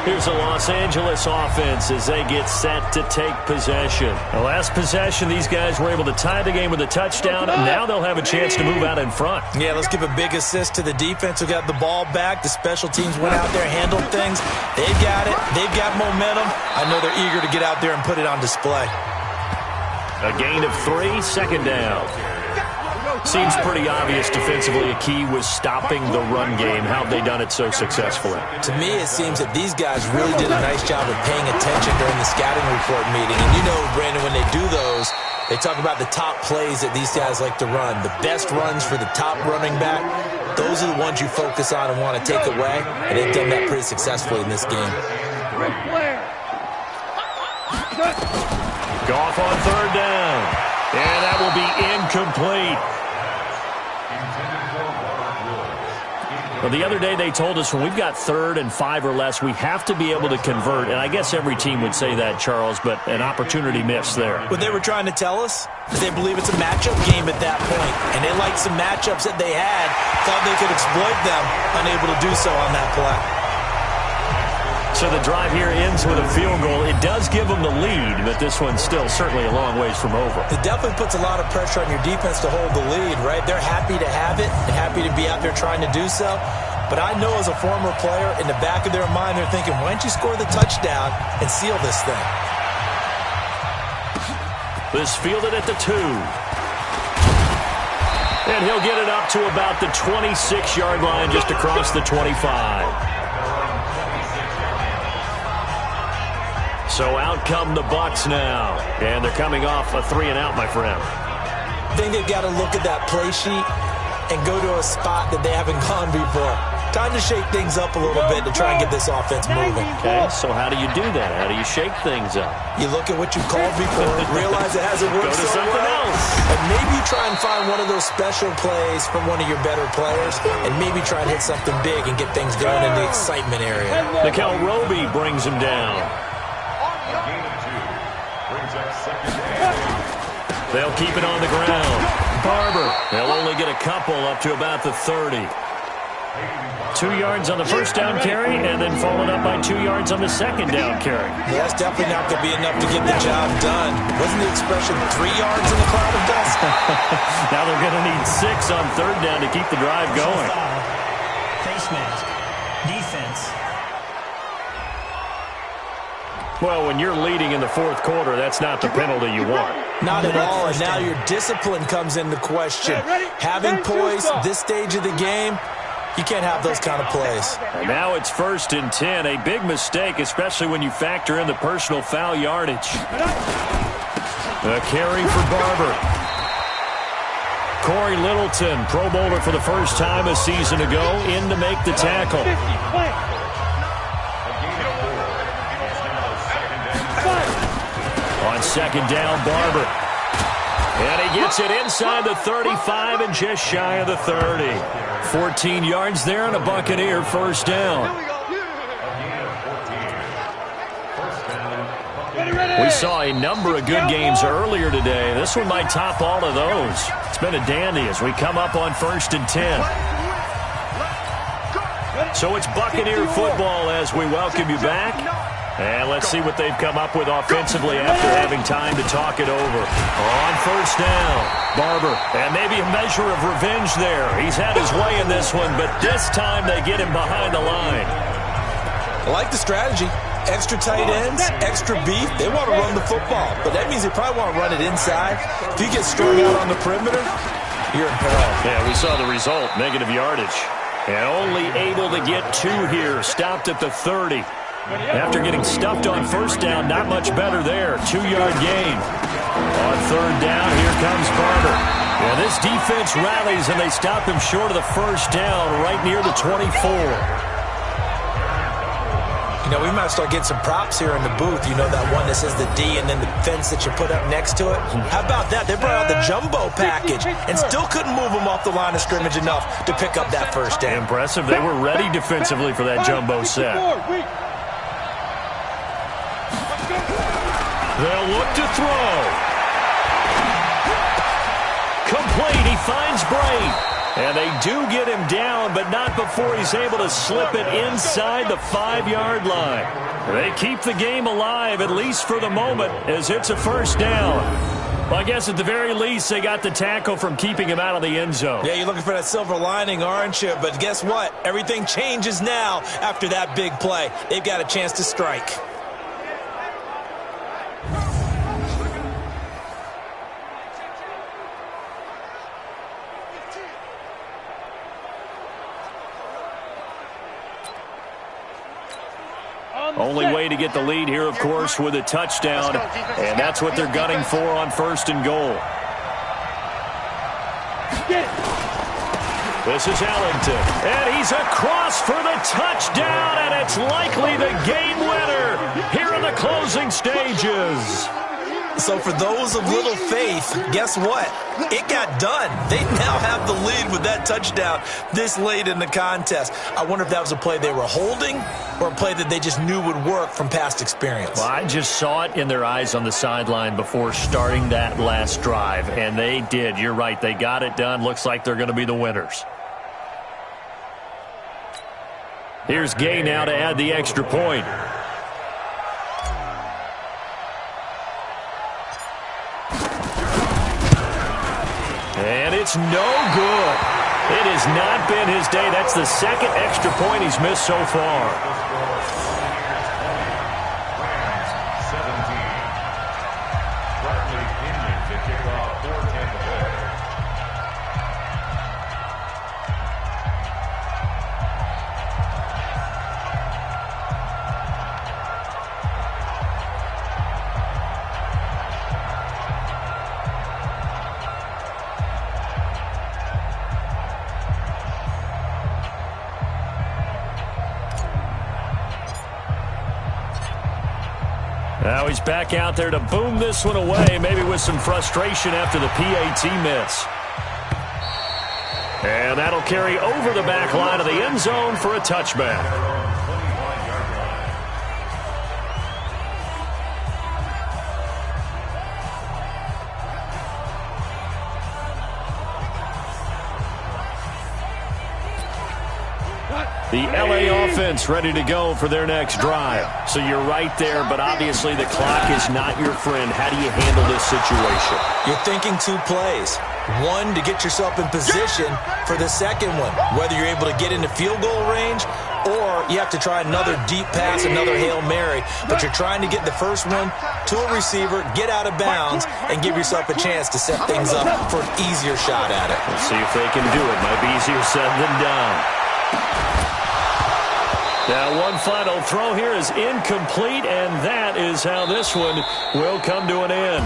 Here's the Los Angeles offense as they get set to take possession. The last possession, these guys were able to tie the game with a touchdown, and now they'll have a chance to move out in front. Yeah, let's give a big assist to the defense who got the ball back. The special teams went out there, handled things. They've got it. They've got momentum. I know they're eager to get out there and put it on display. A gain of 3, second down. Seems pretty obvious defensively a key was stopping the run game. How have they done it so successfully? To me, it seems that these guys really did a nice job of paying attention during the scouting report meeting. And you know, Brandon, when they do those, they talk about the top plays that these guys like to run. The best runs for the top running back, those are the ones you focus on and want to take away. And they've done that pretty successfully in this game. Goff on third down. And that will be incomplete. Well, the other day they told us when we've got 3rd and 5 or less, we have to be able to convert. And I guess every team would say that, Charles, but an opportunity missed there. What they were trying to tell us is they believe it's a matchup game at that point. And they liked some matchups that they had, thought they could exploit them, unable to do so on that play. So the drive here ends with a field goal. It does give them the lead, but this one's still certainly a long ways from over. It definitely puts a lot of pressure on your defense to hold the lead, right? They're happy to have it and happy to be out there trying to do so. But I know as a former player, in the back of their mind, they're thinking, why don't you score the touchdown and seal this thing? This fielded at the 2. And he'll get it up to about the 26-yard line, just across the 25. So out come the Bucs now. And they're coming off a 3-and-out, my friend. I think they've got to look at that play sheet and go to a spot that they haven't gone before. Time to shake things up a little bit to try and get this offense moving. Okay, so how do you do that? How do you shake things up? You look at what you called before, realize it hasn't worked go to so something well, else. and maybe try and find one of those special plays from one of your better players, and maybe try and hit something big and get things going in the excitement area. Nickel Roby brings him down. They'll keep it on the ground. Barber, they'll only get a couple up to about the 30. 2 yards on the first down carry, and then followed up by 2 yards on the second down carry. Yeah, that's definitely not going to be enough to get the job done. Wasn't the expression 3 yards in the cloud of dust? Now they're going to need 6 on third down to keep the drive going. Face mask. Defense. Well, when you're leading in the fourth quarter, that's not the penalty you want. Not at all, and now your discipline comes into question. Having poise at this stage of the game, you can't have those kind of plays. And now it's 1st and 10. A big mistake, especially when you factor in the personal foul yardage. A carry for Barber. Corey Littleton, Pro Bowler for the first time a season ago, in to make the tackle. On second down, Barber. And he gets it inside the 35 and just shy of the 30. 14 yards there and a Buccaneer first down. We saw a number of good games earlier today. This one might top all of those. It's been a dandy as we come up on 1st and 10. So it's Buccaneer football as we welcome you back. And let's see what they've come up with offensively after having time to talk it over. On first down. Barber, and maybe a measure of revenge there. He's had his way in this one, but this time they get him behind the line. I like the strategy. Extra tight ends, extra beef. They want to run the football, but that means they probably want to run it inside. If you get strung out on the perimeter, you're in peril. Yeah, we saw the result, negative yardage. And only able to get 2 here, stopped at the 30. After getting stuffed on first down, not much better there. 2-yard gain. On third down, here comes Barber. Yeah, this defense rallies, and they stop him short of the first down right near the 24. You know, we might start getting some props here in the booth. You know, that one that says the D and then the fence that you put up next to it? How about that? They brought out the jumbo package and still couldn't move them off the line of scrimmage enough to pick up that first down. Impressive. They were ready defensively for that jumbo set. They'll look to throw. Complete. He finds Bray. And they do get him down, but not before he's able to slip it inside the 5-yard line. They keep the game alive, at least for the moment, as it's a first down. Well, I guess at the very least, they got the tackle from keeping him out of the end zone. Yeah, you're looking for that silver lining, aren't you? But guess what? Everything changes now after that big play. They've got a chance to strike. Only way to get the lead here, of course, with a touchdown, and that's what they're gunning for on first and goal. This is Ellington, and he's across for the touchdown, and it's likely the game winner here in the closing stages. So for those of little faith, guess what? It got done. They now have the lead with that touchdown this late in the contest. I wonder if that was a play they were holding or a play that they just knew would work from past experience. Well, I just saw it in their eyes on the sideline before starting that last drive, and they did. You're right. They got it done. Looks like they're going to be the winners. Here's Gay now to add the extra point. And it's no good. It has not been his day. That's the second extra point he's missed so far. Now he's back out there to boom this one away, maybe with some frustration after the PAT miss. And that'll carry over the back line of the end zone for a touchback. The LA offense ready to go for their next drive. So you're right there, but obviously the clock is not your friend. How do you handle this situation? You're thinking 2 plays. One, to get yourself in position for the second one, whether you're able to get into field goal range or you have to try another deep pass, another Hail Mary. But you're trying to get the first one to a receiver, get out of bounds, and give yourself a chance to set things up for an easier shot at it. Let's see if they can do it. Might be easier said than done. Now one final throw here is incomplete, and that is how this one will come to an end.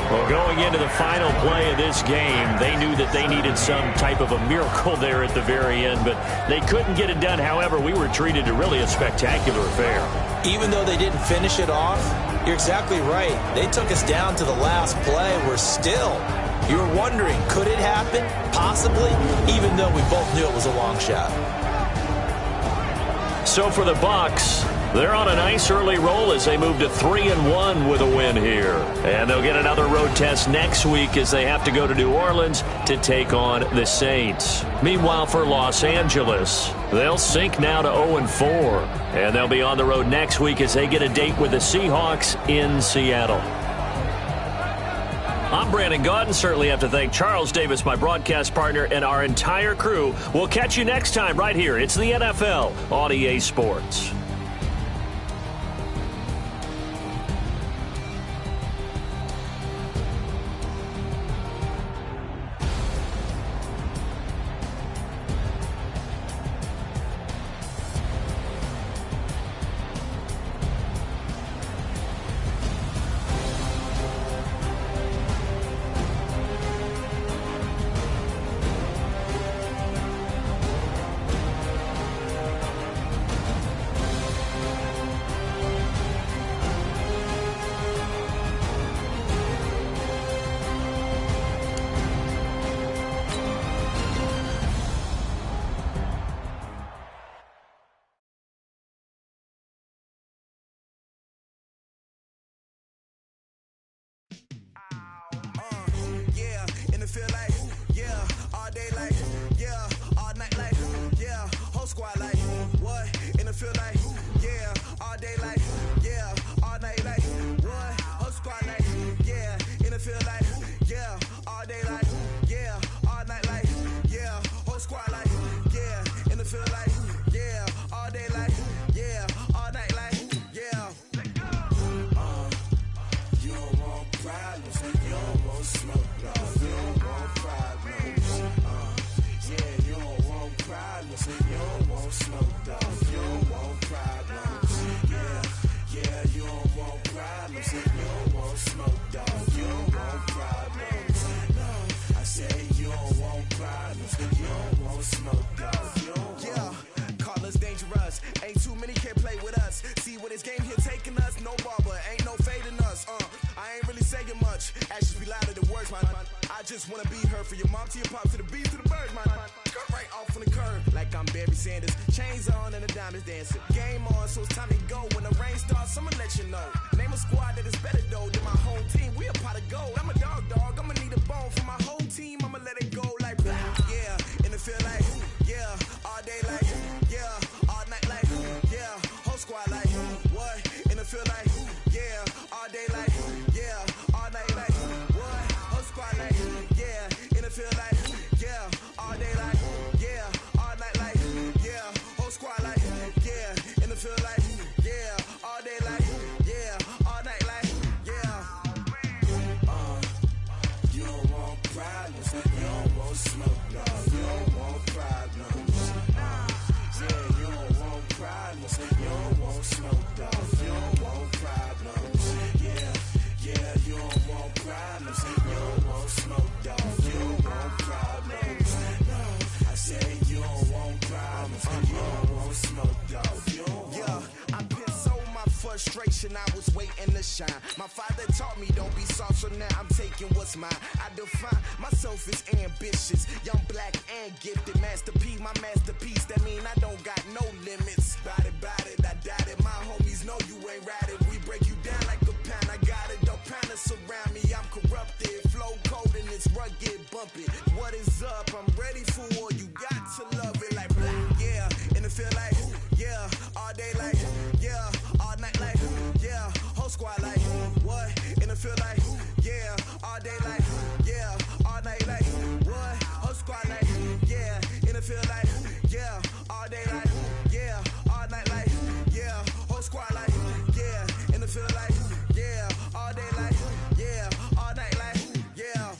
Well, going into the final play of this game, they knew that they needed some type of a miracle there at the very end, but they couldn't get it done. However, we were treated to really a spectacular affair. Even though they didn't finish it off, you're exactly right. They took us down to the last play. We're still, you're wondering, could it happen? Possibly, even though we both knew it was a long shot. So for the Bucs, they're on a nice early roll as they move to 3-1 with a win here. And they'll get another road test next week as they have to go to New Orleans to take on the Saints. Meanwhile, for Los Angeles, they'll sink now to 0-4. And they'll be on the road next week as they get a date with the Seahawks in Seattle. I'm Brandon Gaudin. Certainly have to thank Charles Davis, my broadcast partner, and our entire crew. We'll catch you next time right here. It's the NFL on EA Sports. I was waiting to shine. My father taught me don't be soft, so now I'm taking what's mine. I define myself as ambitious, young, black, and gifted. Masterpiece, my masterpiece. That mean I don't got no limits. Bout it, I doubt it. My homies know you ain't ratted. We break you down like a pound. I got it, don't pound us around me. I'm corrupted, flow cold and it's rugged, bumpy. What is up? I'm ready for war. You got to love it like black, yeah. And it feel like, yeah, all day like, yeah, all night like, yeah, whole squad like, what? And it feel like, yeah, all day like, yeah, all night like, what? Whole squad like, yeah, and it feel like, yeah, all day like, yeah, all night like, yeah, whole squad like, yeah, and it feel like, yeah, all day like, yeah, all night like, yeah.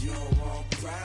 You don't want pride.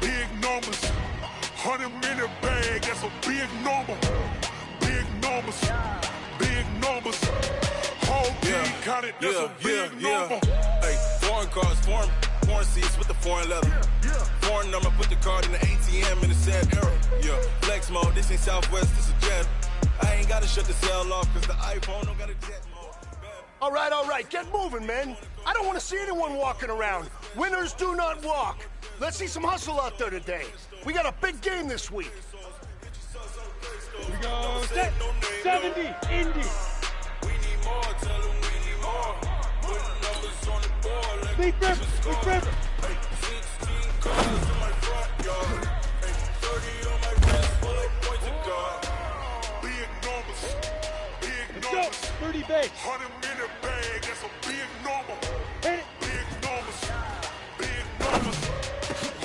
big numbers. 100-minute bag, that's a big number. Big numbers, big numbers. Whole team counted, that's a big number. Hey, foreign cars, foreign seats with the foreign leather. Foreign number, put the card in the ATM in the sad era. Yeah, flex mode, this ain't Southwest, this is jet. I ain't gotta shut the cell off, cause the iPhone don't got a jet mode. All right, get moving, man. I don't want to see anyone walking around. Winners do not walk. Let's see some hustle out there today. We got a big game this week. Here we go. Set. 70, Indy. We need more, tell them we need more. Putting numbers on the board like Big River, Big River. 16 cars in my front yard. 30 on my wrist, full of points of God. Big numbers, big Let's numbers. go. 30 base. 100-minute bag, that's a big number. Hit it. Big numbers, big numbers.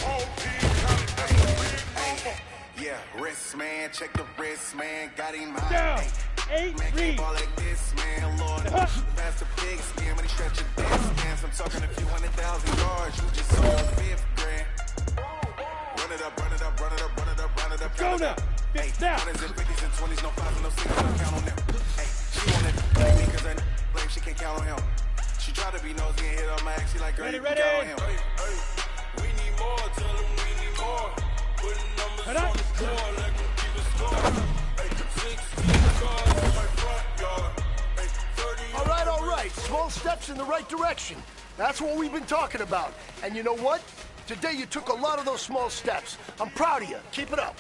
Whole team counted, that's a big number. Yeah, wrist man, check the wrist man, got him high. Down. Hey, 8 man, read. can't ball like this, man, Lord. That's a big skin when he stretch your distance. I'm talking a few 100,000 yards, you just saw your fifth grand. Run it up, run it up, run it up, run it up, run it up. Go now. Hey, Now. 100s and 50s and 20s, no 5s and no 6s, don't count on them. Hey, she wanted to play me cause I blame she can't count on him. She tried to be nosy and hit on my ex, she like, girl, Ready, you can count on him. Hey, we need more, tell them we need more. Putting numbers on the board like we keep a score. Hey, 16 cars in my front yard. Hey, 30 All right. Small steps in the right direction. That's what we've been talking about. And you know what? Today you took a lot of those small steps. I'm proud of you. Keep it up.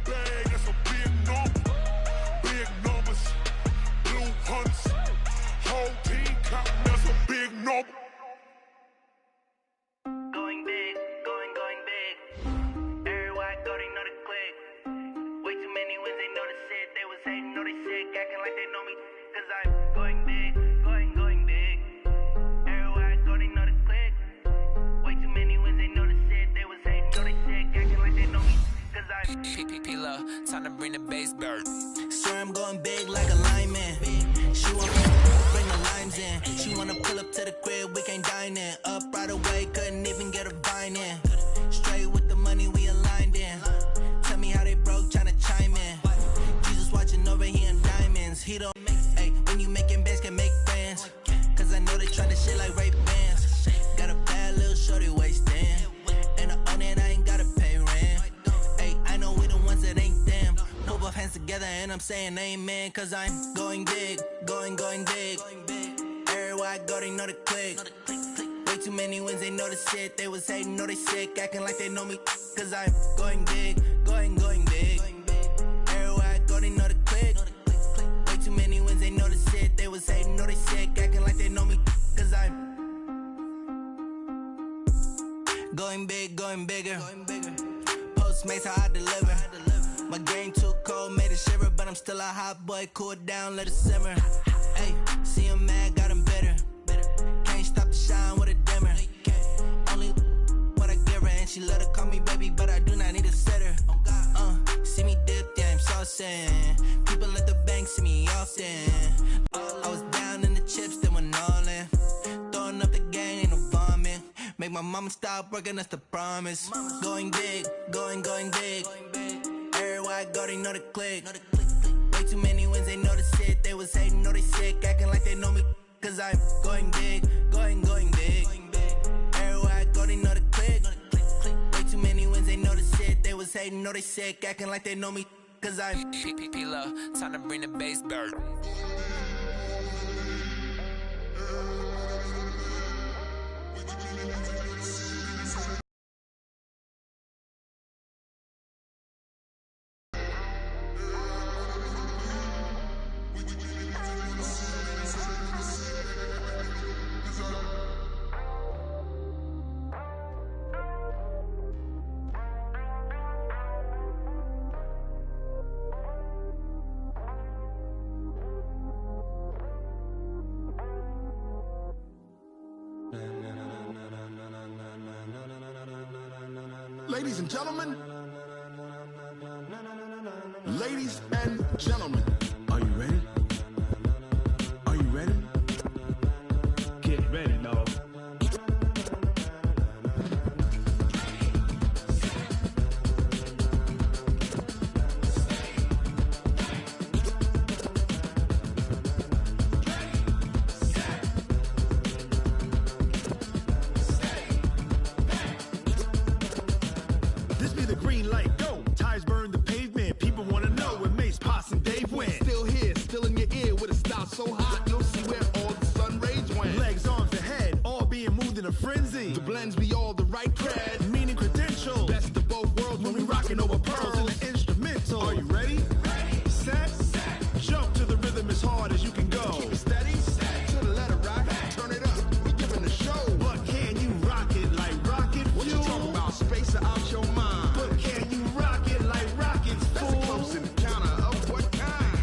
Bag, that's a big number. Big numbers, blue hunts. Whole team counting, that's a big number. Going big, going big. Everywhere I go, they know the click. Way too many wins, they know the shit. They was hating, know they sick, acting like they know me. Cause I'm going big, going big. Everywhere I go, they know the click. Way too many wins, they know the shit. They was hating, know they sick, acting like they know me. Cause I'm P-P-P-Love, time to bring the bass bird. Swear I'm going big like a lineman. She wanna bring the limes in. She wanna pull up to the crib, we can't dine in. Up right away, couldn't even get a vine in. Straight with the money we aligned in. Tell me how they broke, tryna chime in. Jesus watching over here in diamonds. He don't make, hey, when you making bands, can make friends. Cause I know they tryna shit like Ray Bans. Got a bad little shorty wasting. And I own it, I ain't gotta pay rent. Hey, I know we the ones that ain't them. Put both hands together and I'm saying amen. Cause I'm going big, going big. Everywhere I go, they know the click. Way too many wins, they know the shit. They was hating, know they sick, acting like they know me. Cause I'm going big, going big. Everywhere I go, they know the click. Way too many wins, they know the shit. They was hating, know they sick, acting like they know me. Cause I'm going big, going bigger. Postmates, how I deliver. My game too cold, made it shiver, but I'm still a hot boy. Cool it down, let it simmer. Hey, see him mad, got him bitter. Can't stop the shine with a dimmer. Only what I give her, and she let her call me baby, but I do not need a sitter. See me dip, yeah, I'm saucing. People at the bank see me often. I was down in the chips, then went all in. Throwing up the gang, ain't no vomit. Make my mama stop working, that's the promise. Going big, going big. Everywhere I go, they know the click. Way too many wins, they know the shit. They was hating, know they sick, acting like they know me. Cause I'm going big, going big. Everywhere I go, they know the click. Way too many wins, they know the shit. They was hating, know they sick, acting like they know me. Cause I'm P-P-P-Love, time to bring the bass bird. Ladies and gentlemen, ladies and and gentlemen, are you ready? Are you ready? Get ready, dog. This be the green light, go. Tires burn the pavement. People want to know where Mace, Poss, and Dave went. Still here, still in your ear with a style so hot, you'll see where all the sun rays went. Legs, arms, the head, all being moved in a frenzy. The blends be all the right cred, meaning credentials. Best of both worlds when we rockin' over pearls in the instrumental. Are you ready? Set, jump to the rhythm as hard as you can go. Keep it steady, to the letter right, turn it up, we giving the show. But can you rock it like rocket fuel? What you talking about, space out your mind? But can you rock it like rockets, fool? That's a close encounter of what kind?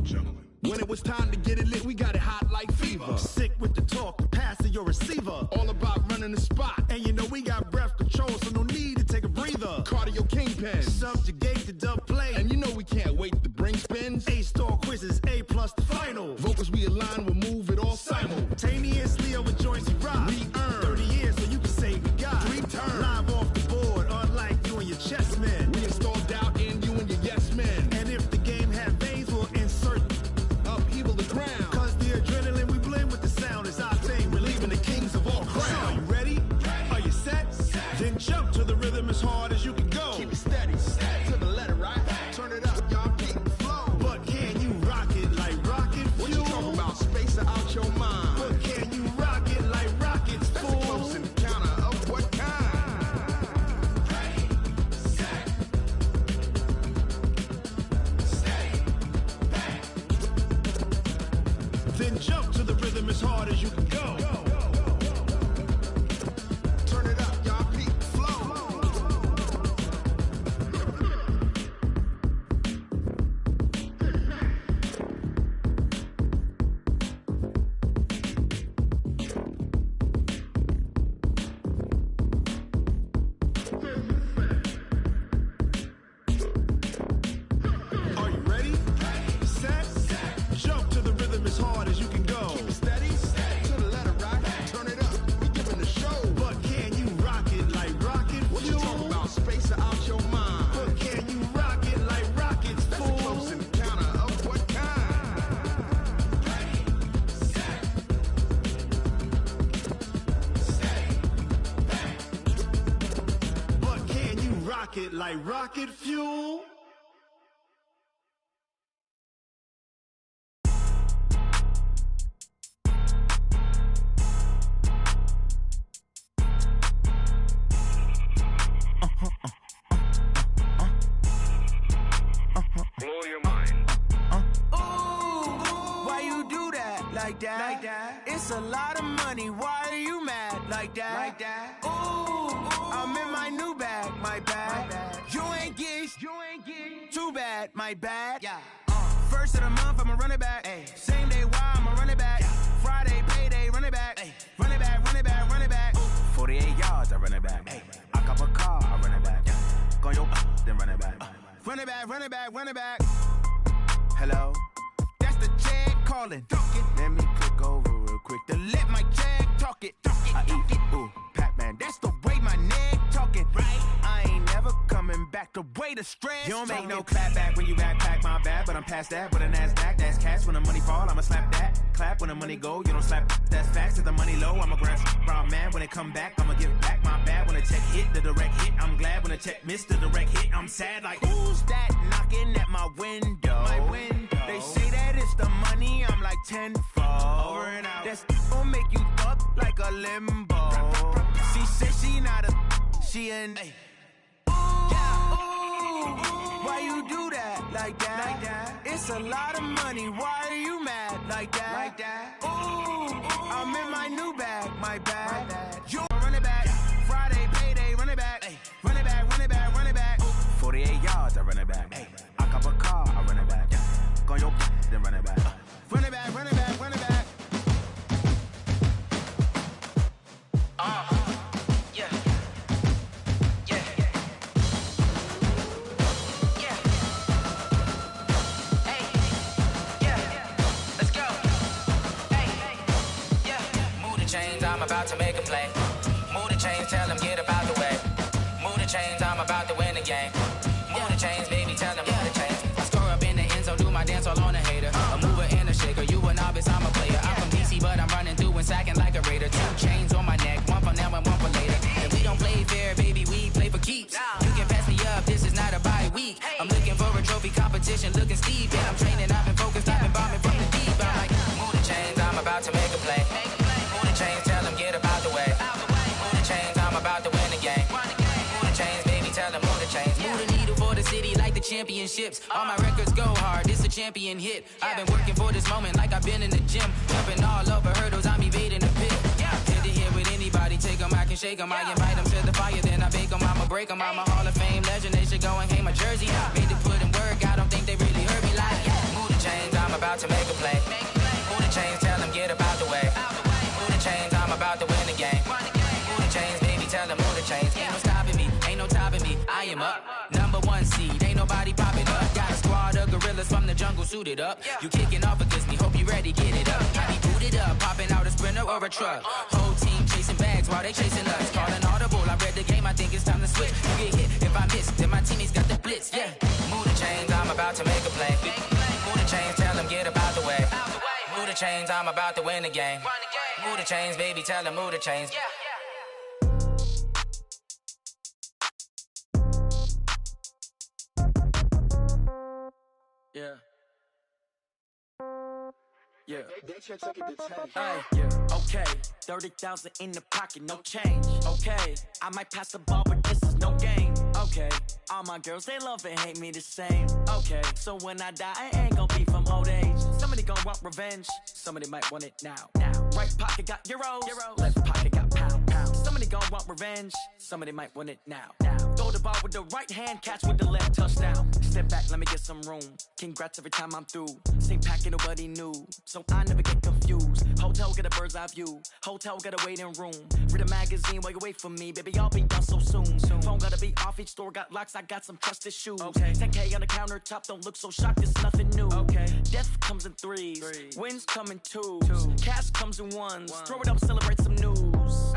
Gentlemen. When it was time to get it lit, we got it hot like fever. Sick with the talk, the pass to your receiver. All about running the spot. And you know we got breath control, so no need to take a breather. Cardio kingpin, subjugate the dub play. And you know we can't wait to bring spins. A-star quizzes, A+ the final. Vocals we align, we'll move it all simultaneously over joints we rock. We earn 30 years, so you can say we got 3 turns. Live off the board, unlike you and your chess men. We install doubt in you and your yes men. And if the game had veins, we'll insert upheaval the ground. Cause the adrenaline we blend with the sound is our thing. We're leaving the kings of all crowns. So are you ready? Are you set? Then jump to the rhythm as hard as you can go. Keep it steady, to the letter right. Turn it up, y'all keep the flow. But can you rock it like rocket fuel? What you talking about, space out your mind? But can you rock it like rockets, fool? That's a close encounter of what kind? Then jump to the rhythm as hard as you can go. Turn it up, y'all keep the flow. Are you ready? Set, jump to the rhythm as hard as you can go. Keep it steady, to the letter right. Turn it up, we giving the show. But can you rock it like rocket fuel? What you talking about, space out your mind? But can you rock it like rockets, fool? That's a close encounter of what kind? But can you rock it like rocket fuel? Blow your mind. Why you do that like that? Like that? It's a lot of money. Why are you mad like that? Like that? I'm in my new bag, my bad. You ain't getting too bad, my bad. Yeah. First of the month, I'ma run it back. Ay. Same day, why I'ma run it back. Yeah. Friday, payday, run it back. Ay. Run it back, run it back, run it back. 48 yards, I run it back. Ay. I cop a car, I run it back. Yeah. Go yo, then run it back. Run it back, run it back, run it back. Hello? That's the check calling. Let me click over real quick to let my check talk it. I eat it, ooh, Pac-Man. That's the way my neck talking. Right? I ain't never coming back. The way the stress. You don't make no clap back when you backpack, my bad. But I'm past that with a NASDAQ. That's cash when the money fall. I'ma slap that. Clap when the money go. You don't slap. That's facts. If the money low, I'ma grab brown man. When it come back, I'ma give back my bad. When the check hit, the direct hit. I'm glad when the check missed the direct hit. I'm sad like, who's that knocking at my window? My window. They say that it's the money. I'm like tenfold. Over and out. That's gon' make you up like a limbo. She said she not a. She an. Why you do that like that? Like that? It's a lot of money. Why are you mad like that? Like that? I'm in my new bag, my bad. You run it back. Friday, payday, run it back. Run it back, run it back, run it back. 48 yards, I run it back. I cop a car, I run it back. Go yo, then run it back. Run it back, run it back, run it back. chains, I'm about to make a play. Move the chains, tell them get up out the way. Move the chains, I'm about to win the game. Move the chains, baby, tell them move the chains. I score up in the end zone, do my dance all on a hater. A mover and a shaker, you a novice, I'm a player. I'm from DC, but I'm running through and sacking like a raider. 2 chains on my neck, one for now and one for later. And we don't play fair, baby, we play for keeps. You can pass me up, this is not a bye week. I'm looking for a trophy competition, looking steep. And I'm training, I've been focused, I've been bombing from the deep. I'm like, move the chains, I'm about to make a play. Move the chains, tell them get up out the way. Move the chains, I'm about to win the game. Move the chains, baby, tell them move the chains. Move the needle for the city like the championships. All my records go hard, this a champion hit. I've been working for this moment like I've been in the gym. Jumping all over hurdles, I'm evading the pit. Hit to hit with anybody, take them, I can shake them. I invite them to the fire, then I bake them, I'ma break them. I'm a Hall of Fame legend, they should go and hang my jersey. Made to put in work, I don't think they really heard me like, move the chains, I'm about to make a play. Move the chains, tell them get up out the way. Move the chains, I'm about to win the game. Move the chains, baby, tell them move the chains. Ain't no stopping me, ain't no topping me, I am up. #1 seed, ain't nobody popping up. Got a squad of gorillas from the jungle suited up. You kicking off against me, hope you ready, get it up. I be booted up, popping out a sprinter or a truck. Whole team chasing bags while they chasing us. Calling audible, I read the game, I think it's time to switch. You get hit, if I miss, then my teammates got the blitz, Move the chains, I'm about to make a play. Move the chains, tell them get up out the way. Move the chains, I'm about to win the game. Move the chains, baby, tell them move the chains. Okay, 30,000 in the pocket, no change. Okay, I might pass the ball, but this is no game. Okay, all my girls, they love and hate me the same. Okay, so when I die, I ain't gon' be from old age. Somebody gon' want revenge, somebody might want it now. Right pocket got euros, left pocket got pounds. Somebody gon' want revenge, somebody might want it now. Throw the ball with the right hand, catch with the left, touchdown. Step back, let me get some room. Congrats every time I'm through. Same packet, nobody knew, so I never get confused. Hotel get a bird's eye view, hotel got a waiting room. Read a magazine while you wait for me, baby, I'll be done so soon. Phone gotta be off, each store got locks, I got some trusted shoes. 10K on the countertop, don't look so shocked, it's nothing new. Death comes in threes, wins come in twos, cash comes in ones. Throw it up, celebrate some news.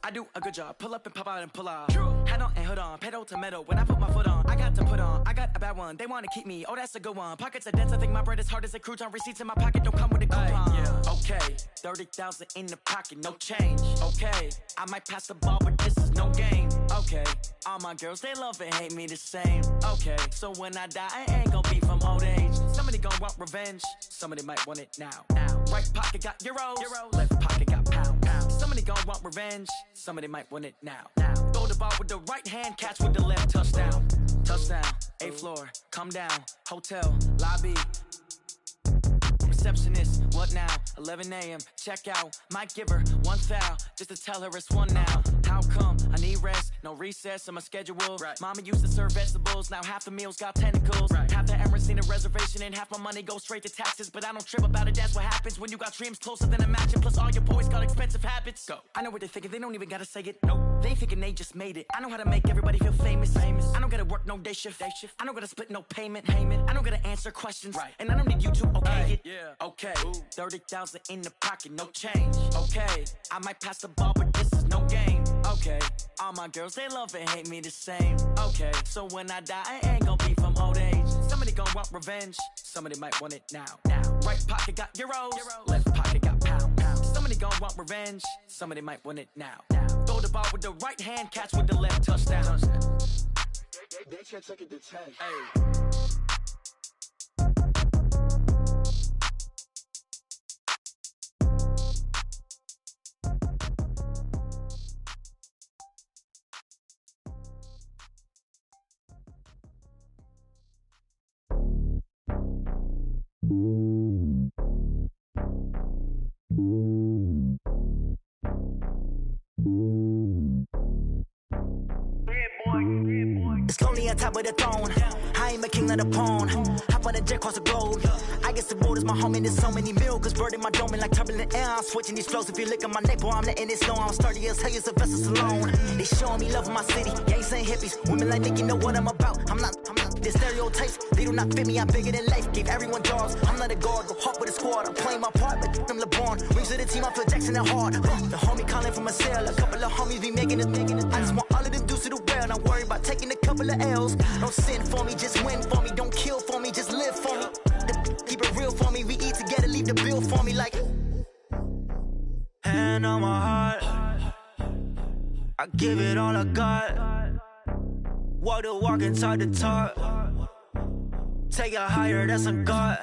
I do a good job, pull up and pop out and pull out. Head on and hood on, pedal to metal. When I put my foot on, I got to put on. I got a bad one, they wanna keep me, oh that's a good one. Pockets are dense, I think my bread is hard as a crouton. Receipts in my pocket don't come with a coupon. Okay, 30,000 in the pocket, no change. Okay, I might pass the ball, but this is no game. Okay, all my girls, they love and hate me the same. Okay, so when I die, I ain't gon' be from old age. Somebody gon' want revenge, somebody might want it now. Right pocket got euros, left pocket got pounds. Somebody gon' want revenge, somebody might want it now. Throw the ball with the right hand, catch with the left, touchdown. Touchdown, 8th floor, come down, hotel, lobby. Receptionist, what now? 11 a.m., check out. Might give her one foul, just to tell her it's one now. How come? I need rest, no recess on my schedule. Mama used to serve vegetables, now half the meals got tentacles. Half the Emirates need a reservation and half my money goes straight to taxes. But I don't trip about it, that's what happens when you got dreams closer than a match. Plus all your boys got expensive habits. Go. I know what they're thinking, they don't even gotta say it. Nope. They thinking they just made it. I know how to make everybody feel famous. I don't gotta work no day shift. I don't gotta split no payment. I don't gotta answer questions. And I don't need you to okay it. Okay, 30,000 in the pocket, no change. Okay, I might pass the ball, but this is no game. Okay, all my girls, they love and hate me the same. Okay, so when I die, I ain't gon' be from old age. Somebody gon' want revenge, somebody might want it now. Right pocket got euros, left pocket got pounds. Somebody gon' want revenge, somebody might want it now. Throw the ball with the right hand, catch with the left, touchdown. They can't take it to 10. It's lonely on top of the throne. I ain't a king of the pawn. Hop on a jet across the globe. I guess the road is my home and there's so many miracles burning my dome like turbulent air. I'm switching these flows. If you look at my neck, boy, I'm letting it snow. I'm sturdy as hell, it's a vessel alone. They showing me love in my city. Gangs and hippies. Women like Nick, you know what I'm about. I'm not The stereotypes, they do not fit me. I'm bigger than life. Gave everyone jobs. I'm not a guard. Go hard with a squad. I'm playing my part, but I'm LeBron. Wings of the team, I feel Jackson and hard. The homie calling from a cell. A couple of homies be making it. I just want all of them dudes to do well. Not worry about taking a couple of L's. Don't sin for me, just win for me. Don't kill for me, just live for me. Keep it real for me. We eat together, leave the bill for me like. Hand on my heart, I give it all I got. Walk the walk and talk the talk. Take it higher, that's a God.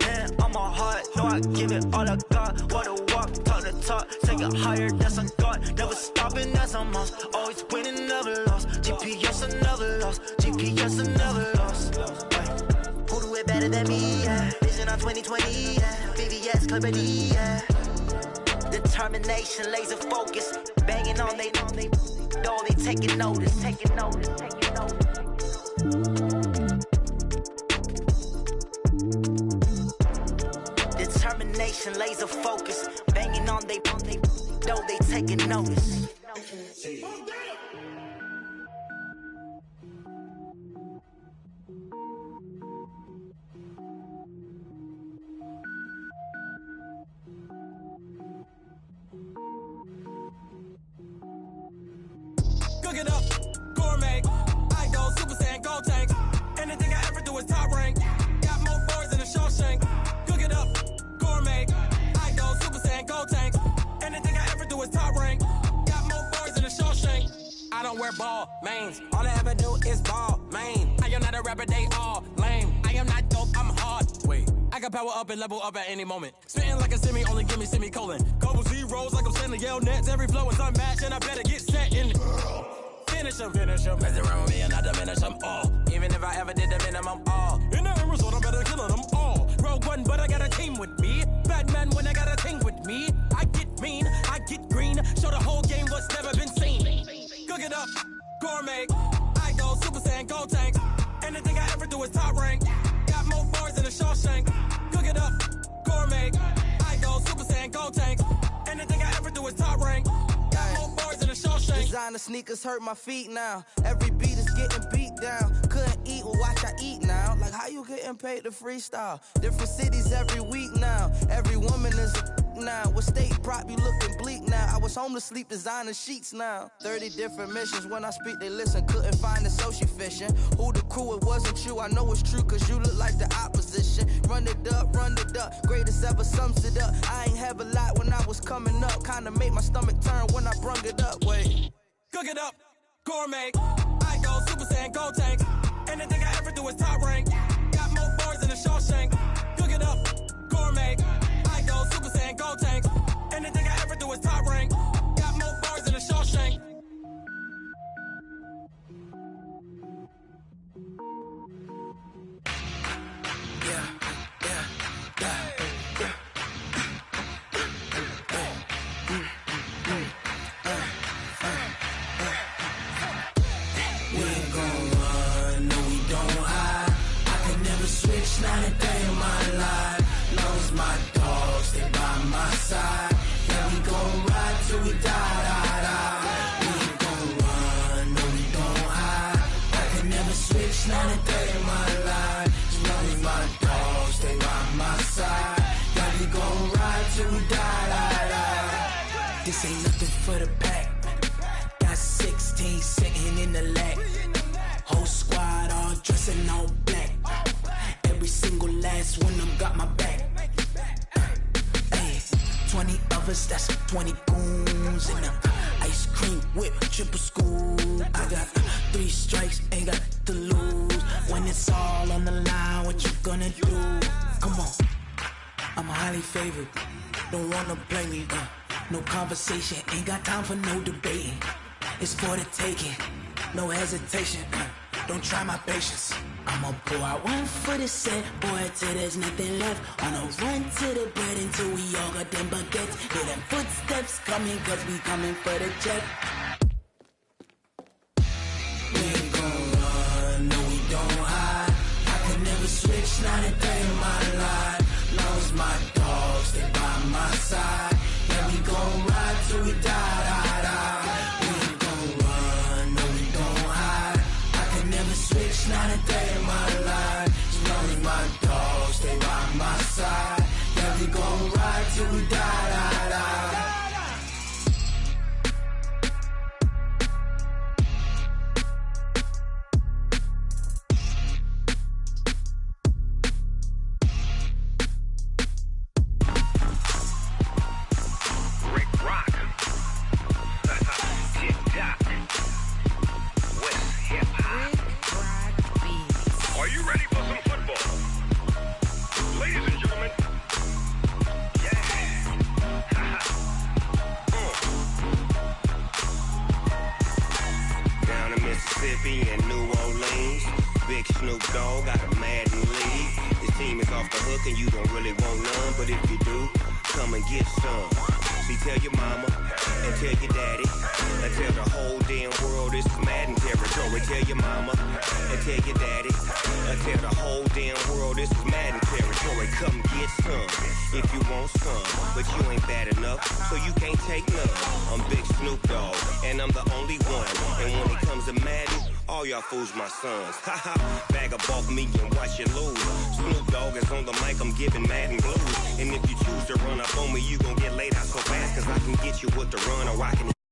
Hand on my heart, no, I give it all I got. Walk the walk, talk the talk. Take it higher, that's a God. Never stopping, that's a must. Always winning, never lost. GPS, I never lost. GPS, I never lost. Who do it better than me? Yeah. Vision on 2020, yeah. VVS, Clarity, yeah. Determination, laser focus, banging on they door, they taking notice. Determination, laser focus, banging on they door, they taking notice. Cook it up, gourmet. I go Super Saiyan, go tank. Anything I ever do is top rank. Got more boards than a Shawshank. Cook it up, gourmet. I go Super Saiyan, go tank. Anything I ever do is top rank. Got more boards than a Shawshank. I don't wear ball mains. All I ever do is ball main. I am not a rapper, they all lame. I am not dope, I'm hard. Wait, I can power up and level up at any moment. Spitting like a semi, only give me semicolon. Couple zeros like I'm sending Yale Nets. Every flow is unmatched and I better get set in. Finish them. Mess around with me and I diminish them all. Even if I ever did the minimum all. In the result, I'm better killing them all. Rogue One, but I got a team with me. Batman when I got a team with me. I get mean, I get green. Show the whole game what's never been seen. Cook it up, gourmet. I go Super Saiyan, go tank. Anything I ever do is top rank. Got more bars than a Shawshank. Cook it up, gourmet. I go Super Saiyan, go tank. Anything I ever do is top rank. Got more bars than a Shawshank. Designer sneakers hurt my feet now. Every beat is getting beat down. Couldn't eat, well watch I eat now. Like how you getting paid to freestyle? Different cities every week now. Every woman is a now. What state prop you looking bleak now? I was home to sleep designing sheets now. 30 different missions. When I speak they listen. Couldn't find the social fishing. Who the crew, it wasn't you. I know it's true cause you look like the opposition. Run it up. Greatest ever sums it up. I ain't have a lot when I was coming up. Kinda made my stomach turn when I brung it up. Wait. Cook it up, gourmet. I go Super Saiyan, go tank. Anything I ever do is top rank. Got more bars than a Shawshank. Cook it up, gourmet. I go Super Saiyan, go tank. Anything I ever do is top rank. Got more bars than a Shawshank. Switch, not a day in my life. Knows my dogs, they by my side. Yeah, we gon' ride till we die. We ain't gon' run, no, we gon' hide. I can never switch, not a day in my life. Knows my dogs, they by my side. Yeah, we gon' ride till we die. This ain't nothing for the pack. Got 16 sitting in the lag. Whole squad all dressing all black. Every single last one of them got my back. Ay, 20 of us, that's 20 goons. And ice cream whip, triple school. I got 3 strikes, ain't got to lose. When it's all on the line, what you gonna do? Come on, I'm highly favored. Don't wanna play me, no conversation. Ain't got time for no debating. It's for the taking, no hesitation. Don't try my patience. I'ma pour out one for the set, boy, till there's nothing left. On a run to the bread until we all got them baguettes. Hear them footsteps coming, cause we coming for the check. We ain't gon' run, no, we don't hide. I could never switch, not a day in my life. Lost my dogs, they by my side. Yeah, we gon' ride till we die. We ain't gon' run, no, we don't hide. I could never switch, not a day side. Yeah, we gon' ride till we die. And New Orleans, Big Snoop Dogg got a Madden league. His team is off the hook and you don't really want none, but if you do, come and get some. See, tell your mama and tell your daddy and tell the whole damn world this is Madden territory. Tell your mama and tell your daddy and tell the whole damn world this is Madden territory. Come get some if you want some, but you ain't bad enough, so you can't take none. I'm Big Snoop Dogg and I'm the only one, and when it comes to Madden, all y'all fools my sons. Haha, bag up off me and watch you lose. Snoop Dogg is on the mic, I'm giving Madden blues. And if you choose to run up on me, you gon' get laid out so fast, cause I can get you with the run or I can